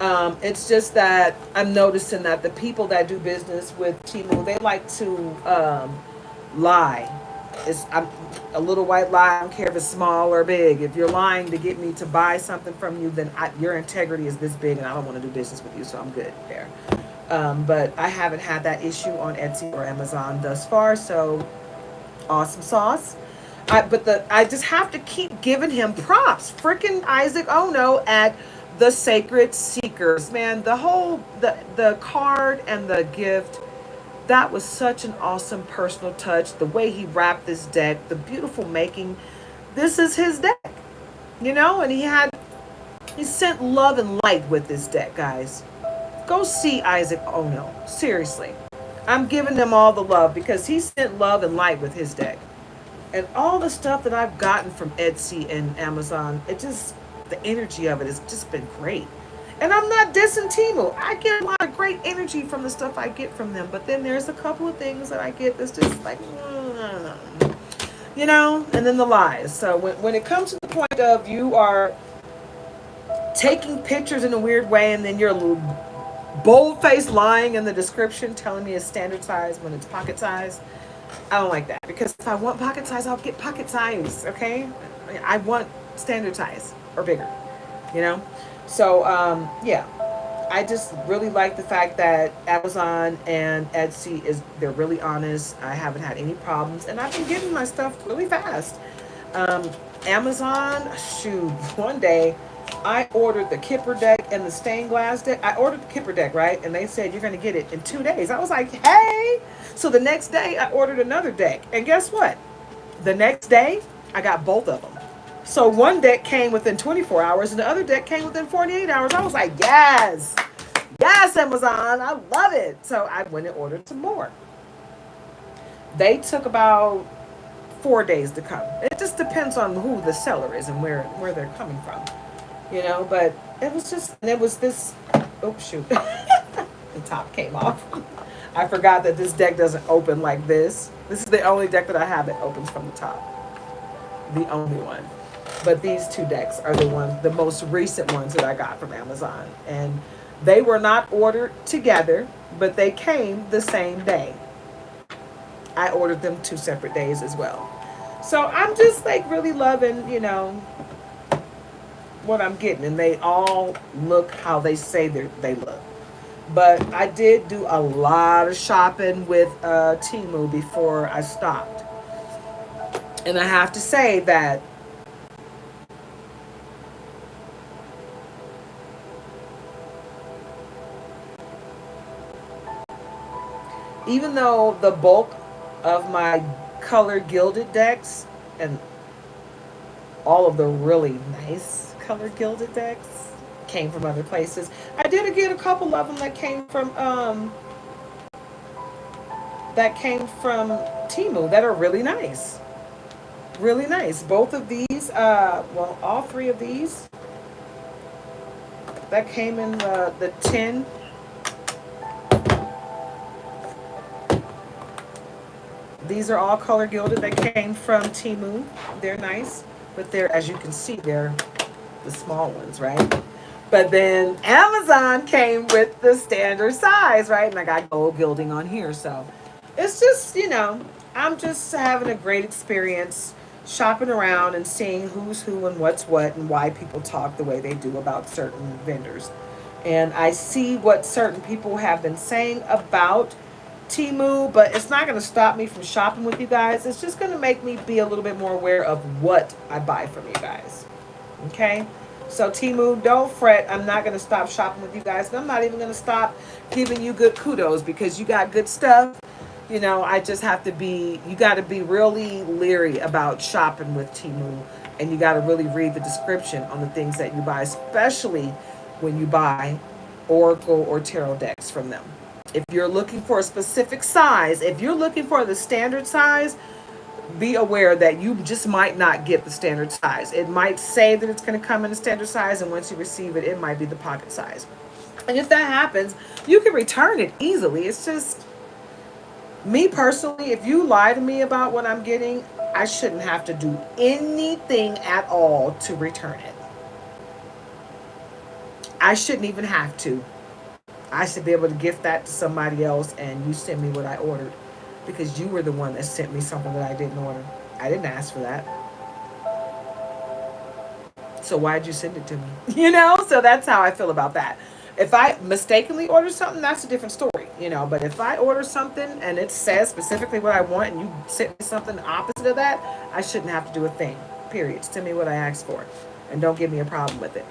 It's just that I'm noticing that the people that do business with Temu, they like to lie. I'm a little white lie. I don't care if it's small or big. If you're lying to get me to buy something from you, then your integrity is this big and I don't want to do business with you, so I'm good there. But I haven't had that issue on Etsy or Amazon thus far, so awesome sauce. I just have to keep giving him props. Freaking Isaac Ono at the Sacred Seekers. Man, the card and the gift, that was such an awesome personal touch. The way he wrapped this deck, the beautiful making. This is his deck, and he sent love and light with this deck, guys. Go see Isaac Ono. Seriously. I'm giving them all the love because he sent love and light with his deck. And all the stuff that I've gotten from Etsy and Amazon, the energy of it has just been great. And I'm not dissing Temu. I get a lot of great energy from the stuff I get from them. But then there's a couple of things that I get that's just like, and then the lies. So when it comes to the point of you are taking pictures in a weird way and then you're a little bold-faced lying in the description telling me it's standard size when it's pocket size, I don't like that. Because if I want pocket size, I'll get pocket size, okay? I want standard size or bigger, So, yeah, I just really like the fact that Amazon and Etsy they're really honest. I haven't had any problems, and I've been getting my stuff really fast. Amazon, shoot, one day I ordered the Kipper deck and the stained glass deck. I ordered the Kipper deck, right? And they said, you're going to get it in 2 days. I was like, hey! So the next day I ordered another deck. And guess what? The next day I got both of them. So one deck came within 24 hours and the other deck came within 48 hours. I was like, yes, Amazon, I love it. So I went and ordered some more. They took about 4 days to come. It just depends on who the seller is and where they're coming from, but it was this, oh shoot, the top came off. I forgot that this deck doesn't open like this. This is the only deck that I have that opens from the top. The only one. But these 2 decks are the most recent ones that I got from Amazon. And they were not ordered together, but they came the same day. I ordered them 2 separate days as well. So I'm just like really loving, what I'm getting, and they all look how they say they look. But I did do a lot of shopping with Temu before I stopped, and I have to say that even though the bulk of my color gilded decks and all of the really nice color gilded decks came from other places, I did get a couple of them that came from Temu that are really nice. Really nice. Both of these, all three of these that came in the tin. These are all color gilded. They came from Temu. They're nice, but they're, as you can see, they're the small ones, right? But then Amazon came with the standard size, right? And I got gold gilding on here. So it's just, I'm just having a great experience shopping around and seeing who's who and what's what and why people talk the way they do about certain vendors. And I see what certain people have been saying about Timu, but it's not going to stop me from shopping with you guys. It's just going to make me be a little bit more aware of what I buy from you guys. Okay? So Timu, don't fret. I'm not going to stop shopping with you guys. And I'm not even going to stop giving you good kudos because you got good stuff. I just have to you got to be really leery about shopping with Timu. And you got to really read the description on the things that you buy, especially when you buy Oracle or Tarot decks from them. If you're looking for a specific size, if you're looking for the standard size, be aware that you just might not get the standard size. It might say that it's going to come in a standard size, and once you receive it, it might be the pocket size. And if that happens, you can return it easily. It's just, me personally, if you lie to me about what I'm getting, I shouldn't have to do anything at all to return it. I shouldn't even have to. I should be able to gift that to somebody else and you send me what I ordered because you were the one that sent me something that I didn't order. I didn't ask for that. So why'd you send it to me? So that's how I feel about that. If I mistakenly order something, that's a different story, But if I order something and it says specifically what I want and you send me something opposite of that, I shouldn't have to do a thing. Period. Send me what I asked for. And don't give me a problem with it,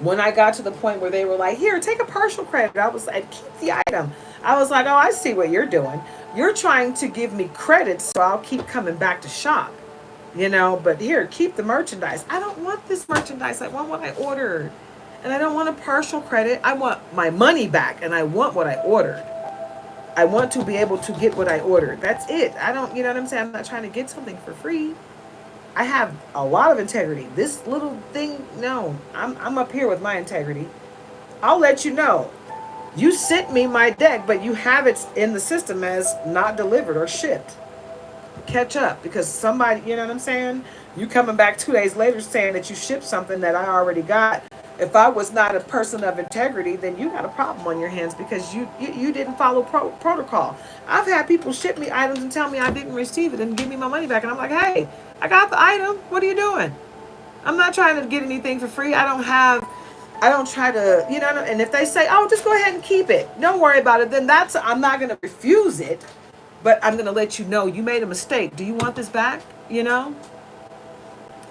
When I got to the point where they were like, here, take a partial credit, I was like, keep the item. I was like, oh, I see what you're doing. You're trying to give me credit so I'll keep coming back to shop, but here, keep the merchandise. I don't want this merchandise. I want what I ordered. And I don't want a partial credit. I want my money back and I want what I ordered. I want to be able to get what I ordered. That's it. I don't, you know what I'm saying? I'm not trying to get something for free. I have a lot of integrity. This little thing, no, I'm up here with my integrity. I'll let you know. You sent me my deck, but you have it in the system as not delivered or shipped. Catch up because somebody, you know what I'm saying? You coming back 2 days later saying that you shipped something that I already got. If I was not a person of integrity, then you got a problem on your hands because you didn't follow protocol. I've had people ship me items and tell me I didn't receive it and give me my money back. And I'm like, hey, I got the item. What are you doing? I'm not trying to get anything for free. I don't try to, and if they say, oh, just go ahead and keep it. Don't worry about it. Then I'm not going to refuse it, but I'm going to let you know you made a mistake. Do you want this back?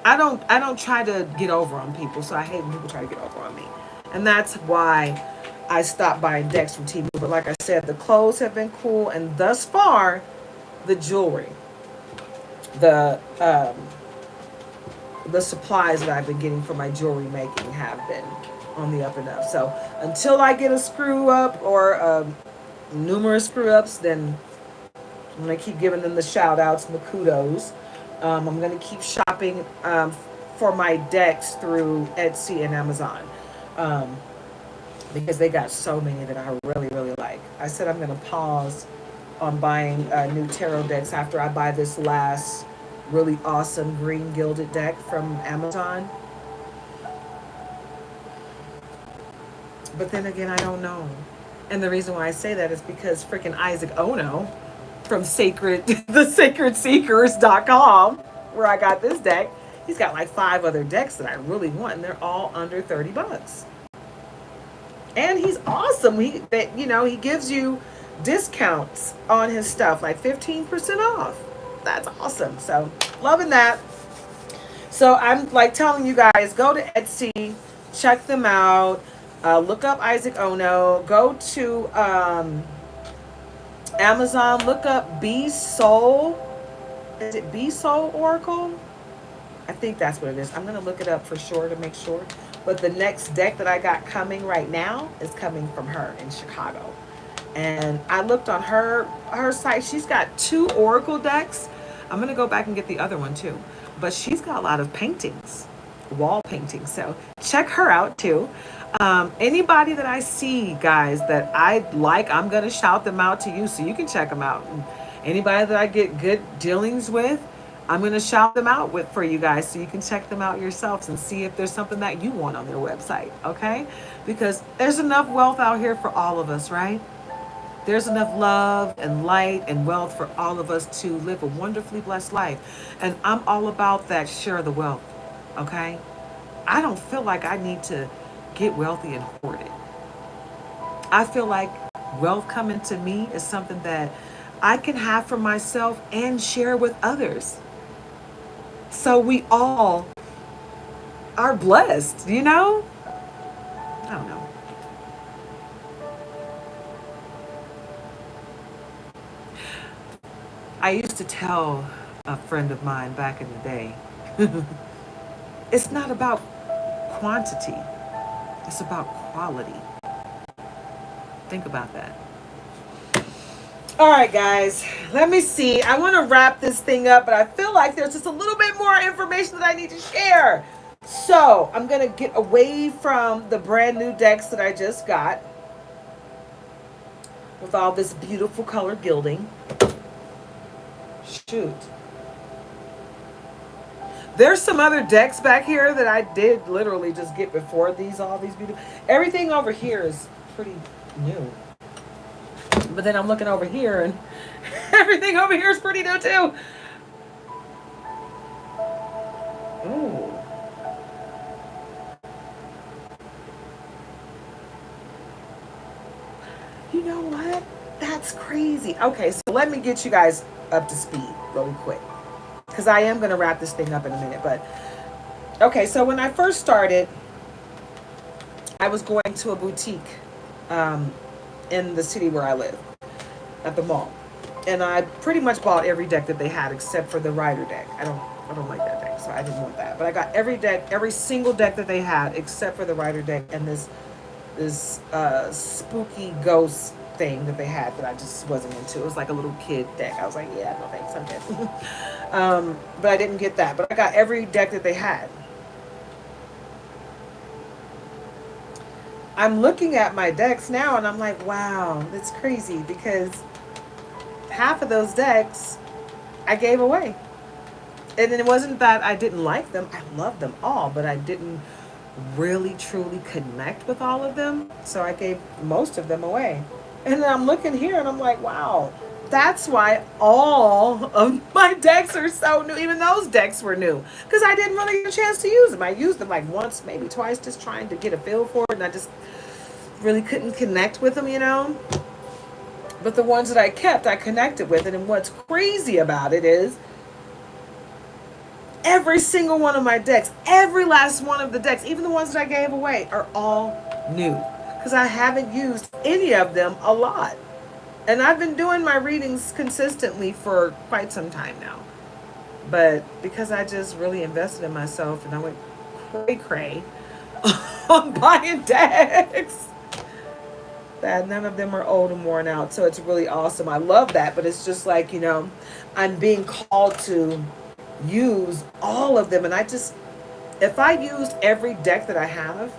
I don't try to get over on people, so I hate when people try to get over on me. And that's why I stopped buying decks from TV. But like I said, the clothes have been cool, and thus far, the jewelry, the supplies that I've been getting for my jewelry making have been on the up and up. So until I get a screw up or numerous screw ups, then I'm going to keep giving them the shout outs and the kudos. I'm going to keep shopping for my decks through Etsy and Amazon because they got so many that I really, really like. I said I'm going to pause on buying new tarot decks after I buy this last really awesome green gilded deck from Amazon. But then again, I don't know. And the reason why I say that is because freaking Isaac Ono from thesacredseekers.com, where I got this deck. He's got like 5 other decks that I really want, and they're all under 30 bucks. And he's awesome. He gives you discounts on his stuff, like 15% off. That's awesome. So loving that. So I'm like telling you guys, go to Etsy, check them out, look up Isaac Ono, go to Amazon, look up B Soul. Is it B Soul Oracle? I think that's what it is. I'm going to look it up for sure to make sure. But the next deck that I got coming right now is coming from her in Chicago. And I looked on her site. She's got 2 Oracle decks. I'm going to go back and get the other one too. But she's got a lot of paintings, wall paintings. So check her out too. Anybody that I see, guys, that I like, I'm going to shout them out to you so you can check them out. And anybody that I get good dealings with, I'm going to shout them out for you guys so you can check them out yourselves and see if there's something that you want on their website, okay? Because there's enough wealth out here for all of us, right? There's enough love and light and wealth for all of us to live a wonderfully blessed life. And I'm all about that share the wealth, okay? I don't feel like I need to get wealthy and hoard it. I feel like wealth coming to me is something that I can have for myself and share with others. So we all are blessed, you know? I don't know. I used to tell a friend of mine back in the day, it's not about quantity, it's about quality. Think about that. All right, guys, let me see. I want to wrap this thing up, but I feel like there's just a little bit more information that I need to share. So I'm going to get away from the brand new decks that I just got with all this beautiful color gilding. Shoot. There's some other decks back here that I did literally just get before these, all these beautiful. Everything over here is pretty new. But then I'm looking over here and everything over here is pretty new too. Ooh. You know what? That's crazy. Okay, so let me get you guys up to speed really quick, because I am going to wrap this thing up in a minute. But okay, so when I first started, I was going to a boutique in the city where I live, at the mall, and I pretty much bought every deck that they had except for the Rider deck. I don't like that deck, so I didn't want that. But I got every single deck that they had except for the Rider deck and this spooky ghost thing that they had that I just wasn't into. It was like a little kid deck. I was like, yeah, no thanks, I'm good. But I didn't get that. But I got every deck that they had. I'm looking at my decks now and I'm like, wow, that's crazy, because half of those decks I gave away. And it wasn't that I didn't like them. I loved them all, but I didn't really truly connect with all of them. So I gave most of them away. And then I'm looking here and I'm like, wow, that's why all of my decks are so new. Even those decks were new, because I didn't really get a chance to use them. I used them like once, maybe twice, just trying to get a feel for it. And I just really couldn't connect with them, you know. But the ones that I kept, I connected with it. And what's crazy about it is every single one of my decks, every last one of the decks, even the ones that I gave away, are all new, because I haven't used any of them a lot. And I've been doing my readings consistently for quite some time now. But because I just really invested in myself and I went cray-cray on buying decks, that none of them are old and worn out. So it's really awesome. I love that. But it's just like, you know, I'm being called to use all of them. And if I used every deck that I have,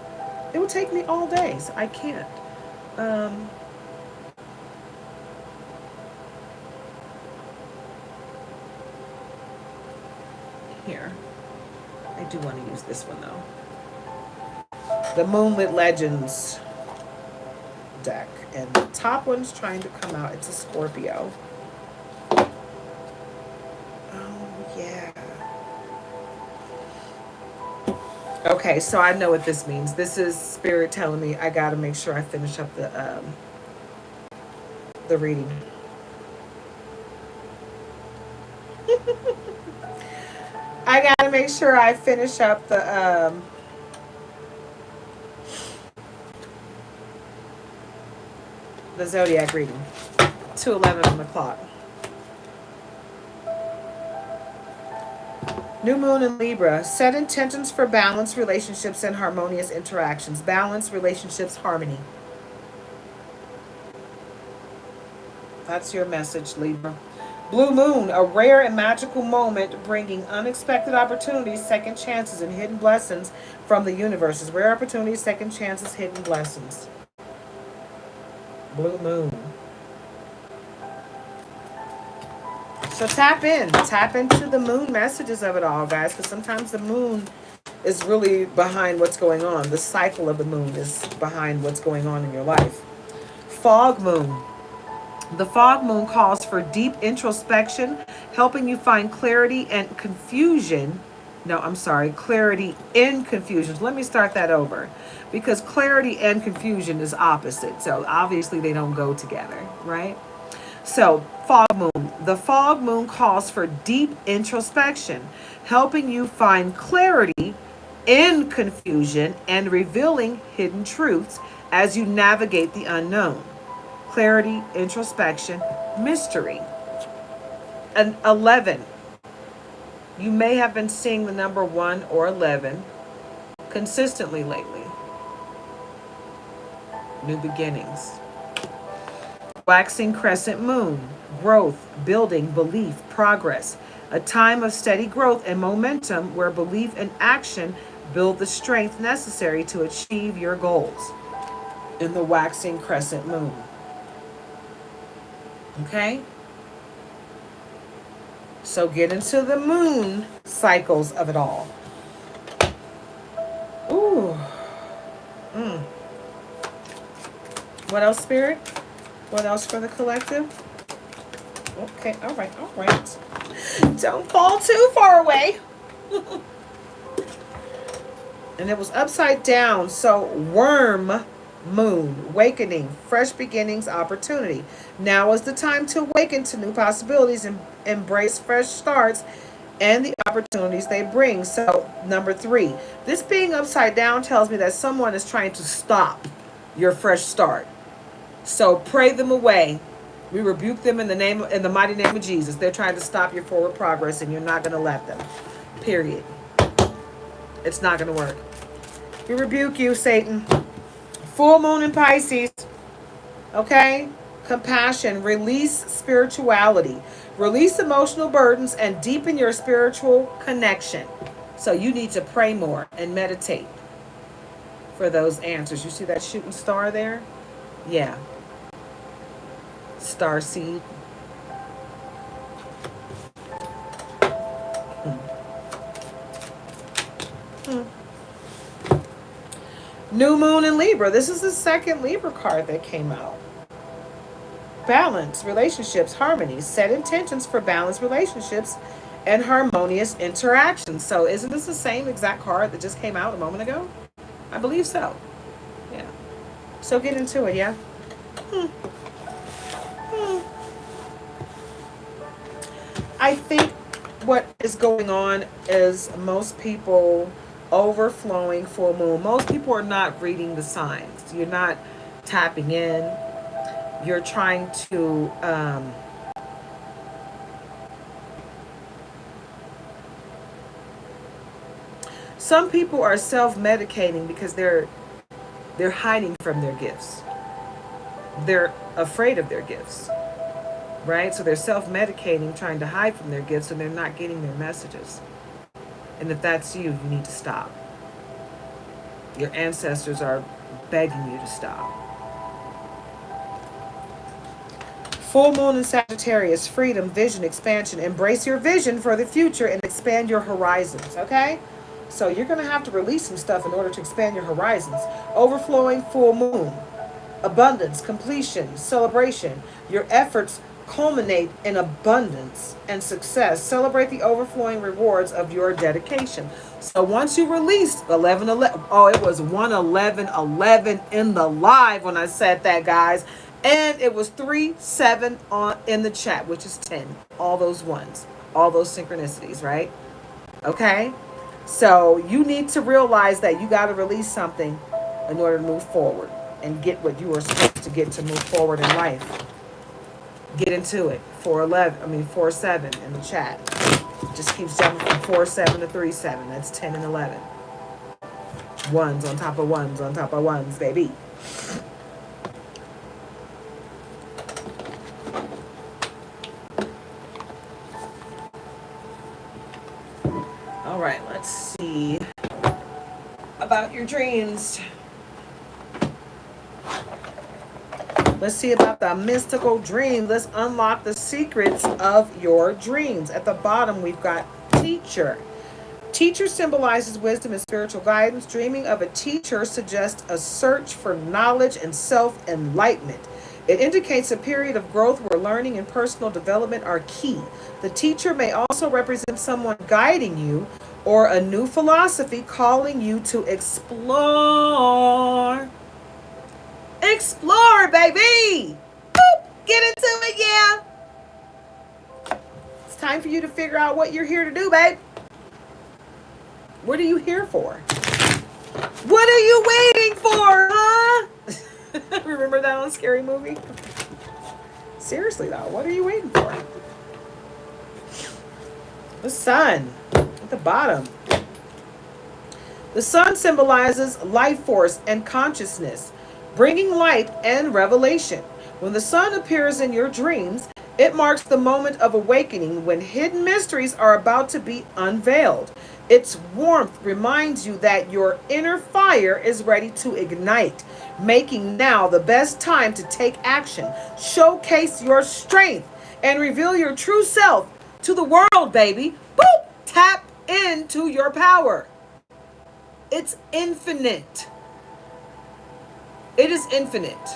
it would take me all day. So I can't. Here. I do want to use this one though. The Moonlit Legends deck. And the top one's trying to come out. It's a Scorpio. Okay, so I know what this means. This is spirit telling me I got to make sure I finish up the reading. I got to make sure I finish up the zodiac reading to 11 o'clock. New moon in Libra. Set intentions for balanced relationships and harmonious interactions. Balance, relationships, harmony. That's your message, Libra. Blue moon, a rare and magical moment bringing unexpected opportunities, second chances, and hidden blessings from the universes. Rare opportunities, second chances, hidden blessings. Blue moon. So tap in. Tap into the moon messages of it all, guys, because sometimes the moon is really behind what's going on. The cycle of the moon is behind what's going on in your life. Fog moon. The fog moon calls for deep introspection, helping you find clarity and confusion. No, I'm sorry, clarity in confusion. Let me start that over, because clarity and confusion is opposite. So obviously they don't go together, right? So, fog moon. The fog moon calls for deep introspection, helping you find clarity in confusion and revealing hidden truths as you navigate the unknown. Clarity, introspection, mystery. And 11. You may have been seeing the number 1 or 11 consistently lately. New beginnings. Waxing crescent moon. Growth, building, belief, progress. A time of steady growth and momentum where belief and action build the strength necessary to achieve your goals. In the waxing crescent moon. Okay? So get into the moon cycles of it all. Ooh. What else, Spirit? What else for the collective? Okay, all right, all right. Don't fall too far away. And it was upside down, so worm moon, awakening, fresh beginnings, opportunity. Now is the time to awaken to new possibilities and embrace fresh starts and the opportunities they bring. So, number 3, this being upside down tells me that someone is trying to stop your fresh start. So pray them away. We rebuke them in the mighty name of Jesus. They're trying to stop your forward progress, and you're not going to let them. Period. It's not going to work. We rebuke you, Satan. Full moon in Pisces. Okay? Compassion. Release spirituality. Release emotional burdens and deepen your spiritual connection. So you need to pray more and meditate for those answers. You see that shooting star there? Yeah. Star seed. New moon in Libra. This is the second Libra card that came out. Balance, relationships, harmony. Set intentions for balanced relationships and harmonious interactions. So isn't this the same exact card that just came out a moment ago? I believe so. Yeah. So get into it, yeah? I think what is going on is most people overflowing full moon. Most people are not reading the signs. You're not tapping in. You're trying to some people are self-medicating because they're hiding from their gifts. They're afraid of their gifts. Right? So they're self-medicating, trying to hide from their gifts, and they're not getting their messages. And if that's you, you need to stop. Your ancestors are begging you to stop. Full moon in Sagittarius, freedom, vision, expansion. Embrace your vision for the future and expand your horizons, okay? So you're going to have to release some stuff in order to expand your horizons. Overflowing full moon, abundance, completion, celebration. Your efforts culminate in abundance and success. Celebrate the overflowing rewards of your dedication. So once you released 11:11, oh, it was 1:11:11 in the live when I said that, guys. And it was 3:7 on in the chat, which is 10. All those ones, all those synchronicities, right? Okay? So you need to realize that you got to release something in order to move forward and get what you were supposed to get to move forward in life. Get into it. 4:7 in the chat. Just keeps jumping from 4:7 to 3:7. That's 10 and 11. Ones on top of ones on top of ones, baby. All right, let's see about your dreams. Let's see about the mystical dream. Let's unlock the secrets of your dreams. At the bottom, we've got teacher. Teacher symbolizes wisdom and spiritual guidance. Dreaming of a teacher suggests a search for knowledge and self-enlightenment. It indicates a period of growth where learning and personal development are key. The teacher may also represent someone guiding you or a new philosophy calling you to explore. Explore, baby! Boop! Get into it, yeah! It's time for you to figure out what you're here to do, babe. What are you here for? What are you waiting for, huh? Remember that on Scary Movie? Seriously, though, what are you waiting for? The sun at the bottom. The sun symbolizes life force and consciousness, bringing light and revelation. When the sun appears in your dreams, it marks the moment of awakening when hidden mysteries are about to be unveiled. Its warmth reminds you that your inner fire is ready to ignite, making now the best time to take action. Showcase your strength and reveal your true self to the world, baby. Boop! Tap into your power. It's infinite. It is infinite.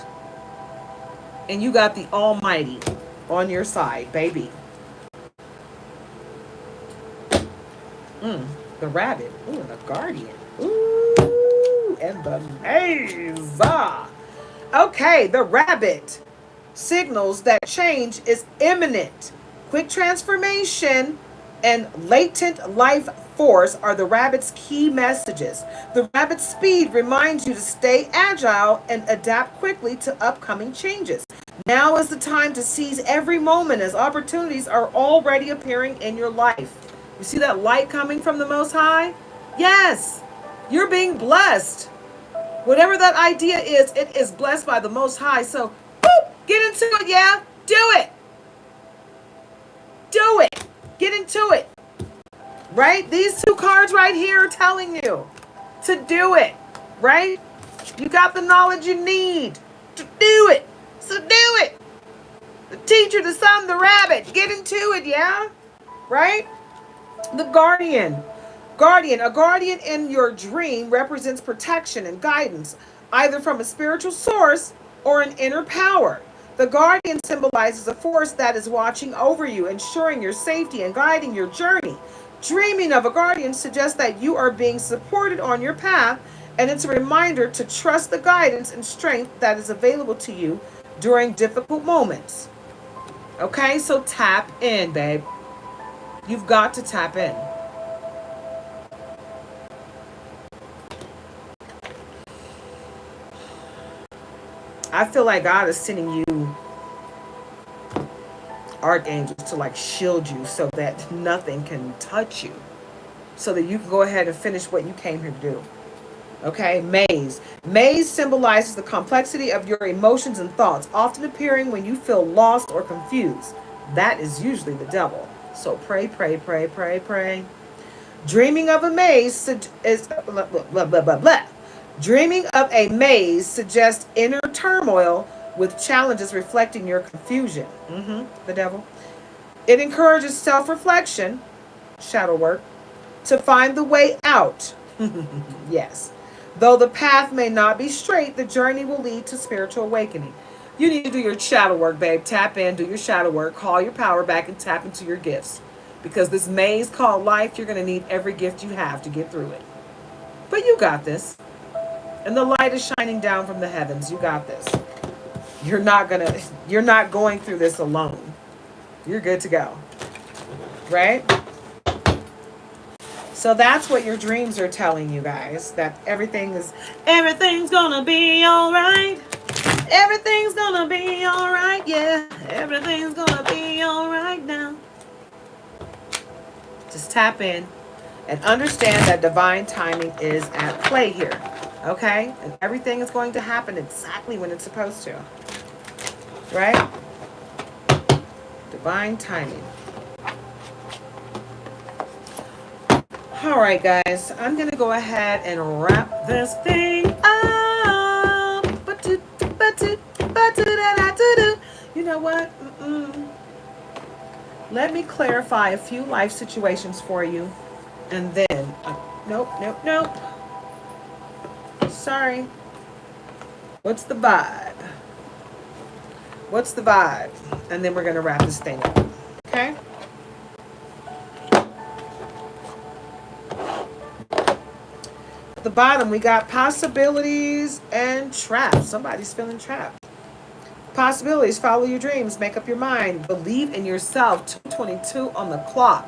And you got the Almighty on your side, baby. The rabbit. Ooh, the guardian. Ooh, and the maze. Okay, the rabbit signals that change is imminent. Quick transformation and latent life force are the rabbit's key messages. The rabbit's speed reminds you to stay agile and adapt quickly to upcoming changes. Now is the time to seize every moment as opportunities are already appearing in your life. You see that light coming from the Most High? Yes, you're being blessed. Whatever that idea is, it is blessed by the Most High. So, boop, get into it, yeah? Do it. Do it. Get into it. Right? These two cards right here are telling you to do it. Right? You got the knowledge you need to do it. So do it. The teacher, the sun, the rabbit. Get into it, yeah? Right? The guardian. A guardian in your dream represents protection and guidance, either from a spiritual source or an inner power. The guardian symbolizes a force that is watching over you, ensuring your safety and guiding your journey. Dreaming of a guardian suggests that you are being supported on your path, and it's a reminder to trust the guidance and strength that is available to you during difficult moments. Okay, so tap in, babe. You've got to tap in. I feel like God is sending you archangels to like shield you so that nothing can touch you, so that you can go ahead and finish what you came here to do. Okay, maze. Maze symbolizes the complexity of your emotions and thoughts, often appearing when you feel lost or confused. That is usually the devil. So pray, pray, pray, pray, pray. Dreaming of a maze is blah, blah, blah, blah, blah. Dreaming of a maze suggests inner turmoil with challenges reflecting your confusion. The devil. It encourages self-reflection, shadow work, to find the way out. Yes. Though the path may not be straight, the journey will lead to spiritual awakening. You need to do your shadow work, babe. Tap in, do your shadow work, call your power back, and tap into your gifts. Because this maze called life, you're going to need every gift you have to get through it. But you got this. And the light is shining down from the heavens. You got this. You're not going through this alone. You're good to go. Right? So that's what your dreams are telling you guys. That everything's gonna be alright. Everything's gonna be alright, yeah. Everything's gonna be alright now. Just tap in and understand that divine timing is at play here. Okay? And everything is going to happen exactly when it's supposed to. Right? Divine timing. All right, guys. I'm going to go ahead and wrap this thing up. You know what? Let me clarify a few life situations for you. And then, nope. Sorry. What's the vibe? And then we're going to wrap this thing up. Okay? At the bottom, we got possibilities and traps. Somebody's feeling trapped. Possibilities, follow your dreams, make up your mind, believe in yourself. 2:22 on the clock.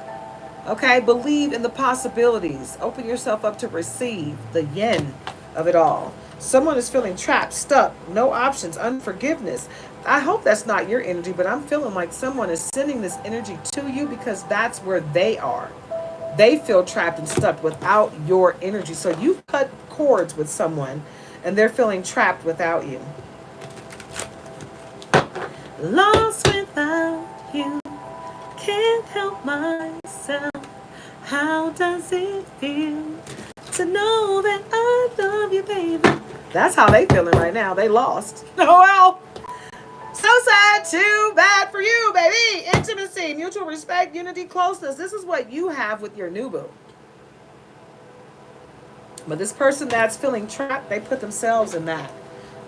Okay, believe in the possibilities. Open yourself up to receive the yin of it all. Someone is feeling trapped, stuck, no options, unforgiveness. I hope that's not your energy, but I'm feeling like someone is sending this energy to you because that's where they are. They feel trapped and stuck without your energy. So you've cut cords with someone and they're feeling trapped without you. Lost without you, can't help myself. How does it feel to know that I love you, baby? That's how they feeling right now. They lost. Oh, well. So sad, too bad for you, baby. Intimacy, mutual respect, unity, closeness. This is what you have with your new boo. But this person that's feeling trapped, they put themselves in that.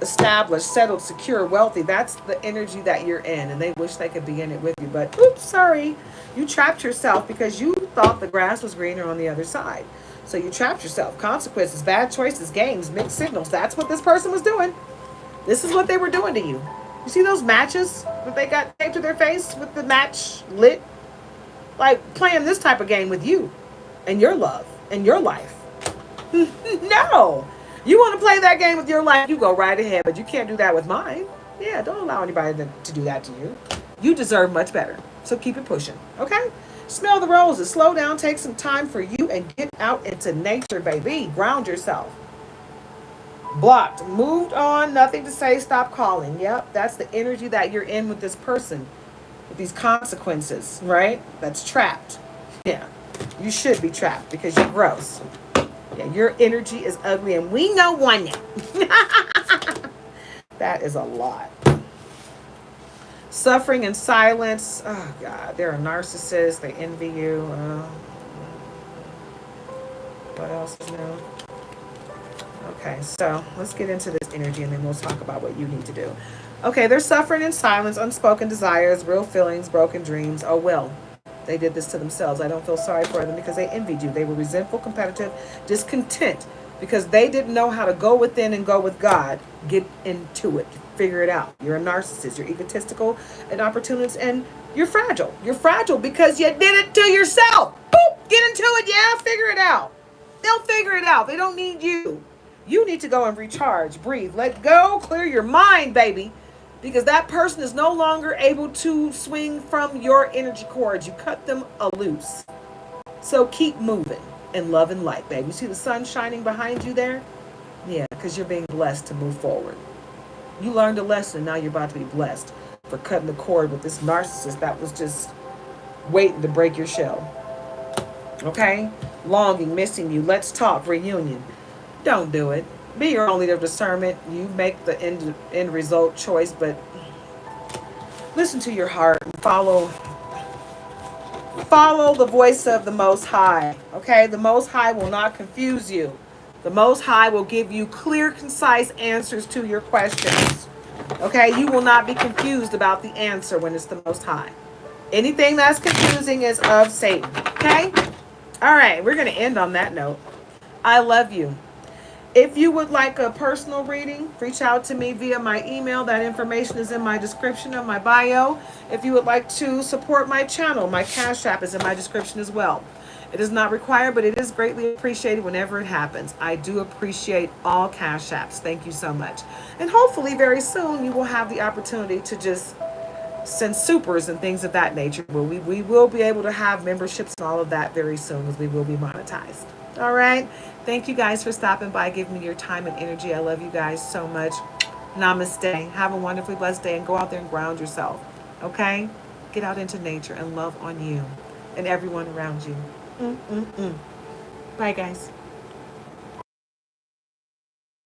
Established, settled, secure, wealthy. That's the energy that you're in. And they wish they could be in it with you. But, oops, sorry. You trapped yourself because you thought the grass was greener on the other side. So you trapped yourself. Consequences, bad choices, games, mixed signals. That's what this person was doing. This is what they were doing to you. You see those matches that they got taped to their face with the match lit? Like playing this type of game with you and your love and your life. No. You want to play that game with your life, you go right ahead. But you can't do that with mine. Yeah, don't allow anybody to do that to you. You deserve much better. So keep it pushing. Okay? Smell the roses. Slow down. Take some time for you and get out into nature, baby. Ground yourself. Blocked. Moved on. Nothing to say. Stop calling. Yep. That's the energy that you're in with this person. With these consequences, right? That's trapped. Yeah. You should be trapped because you're gross. Yeah, your energy is ugly and we know one now. That is a lot. Suffering in silence. Oh, God. They're a narcissist. They envy you. What else is new? Okay, so let's get into this energy and then we'll talk about what you need to do. Okay, they're suffering in silence, unspoken desires, real feelings, broken dreams. Oh, well, they did this to themselves. I don't feel sorry for them because they envied you. They were resentful, competitive, discontent because they didn't know how to go within and go with God. Get into it. Figure it out. You're a narcissist. You're egotistical and opportunist and you're fragile. You're fragile because you did it to yourself. Boop, get into it. Yeah, figure it out. They'll figure it out. They don't need you. You need to go and recharge, breathe, let go, clear your mind, baby. Because that person is no longer able to swing from your energy cords. You cut them loose. So keep moving in love and light, baby. You see the sun shining behind you there? Yeah, because you're being blessed to move forward. You learned a lesson, now you're about to be blessed for cutting the cord with this narcissist that was just waiting to break your shell. Okay? Longing, missing you. Let's talk, reunion. Don't do it. Be your own leader of discernment. You make the end result choice, but listen to your heart and follow the voice of the Most High. Okay? The Most High will not confuse you. The Most High will give you clear, concise answers to your questions. Okay, you will not be confused about the answer when it's the Most High. Anything that's confusing is of Satan. Okay? All right, we're going to end on that note. I love you. If you would like a personal reading, reach out to me via my email. That information is in my description of my bio. If you would like to support my channel, my Cash App is in my description as well. It is not required, but it is greatly appreciated whenever it happens. I do appreciate all Cash Apps. Thank you so much. And hopefully very soon you will have the opportunity to just send supers and things of that nature. But we will be able to have memberships and all of that very soon as we will be monetized. All right. Thank you guys for stopping by, giving me your time and energy. I love you guys so much. Namaste. Have a wonderfully blessed day and go out there and ground yourself. Okay? Get out into nature and love on you and everyone around you. Bye, guys.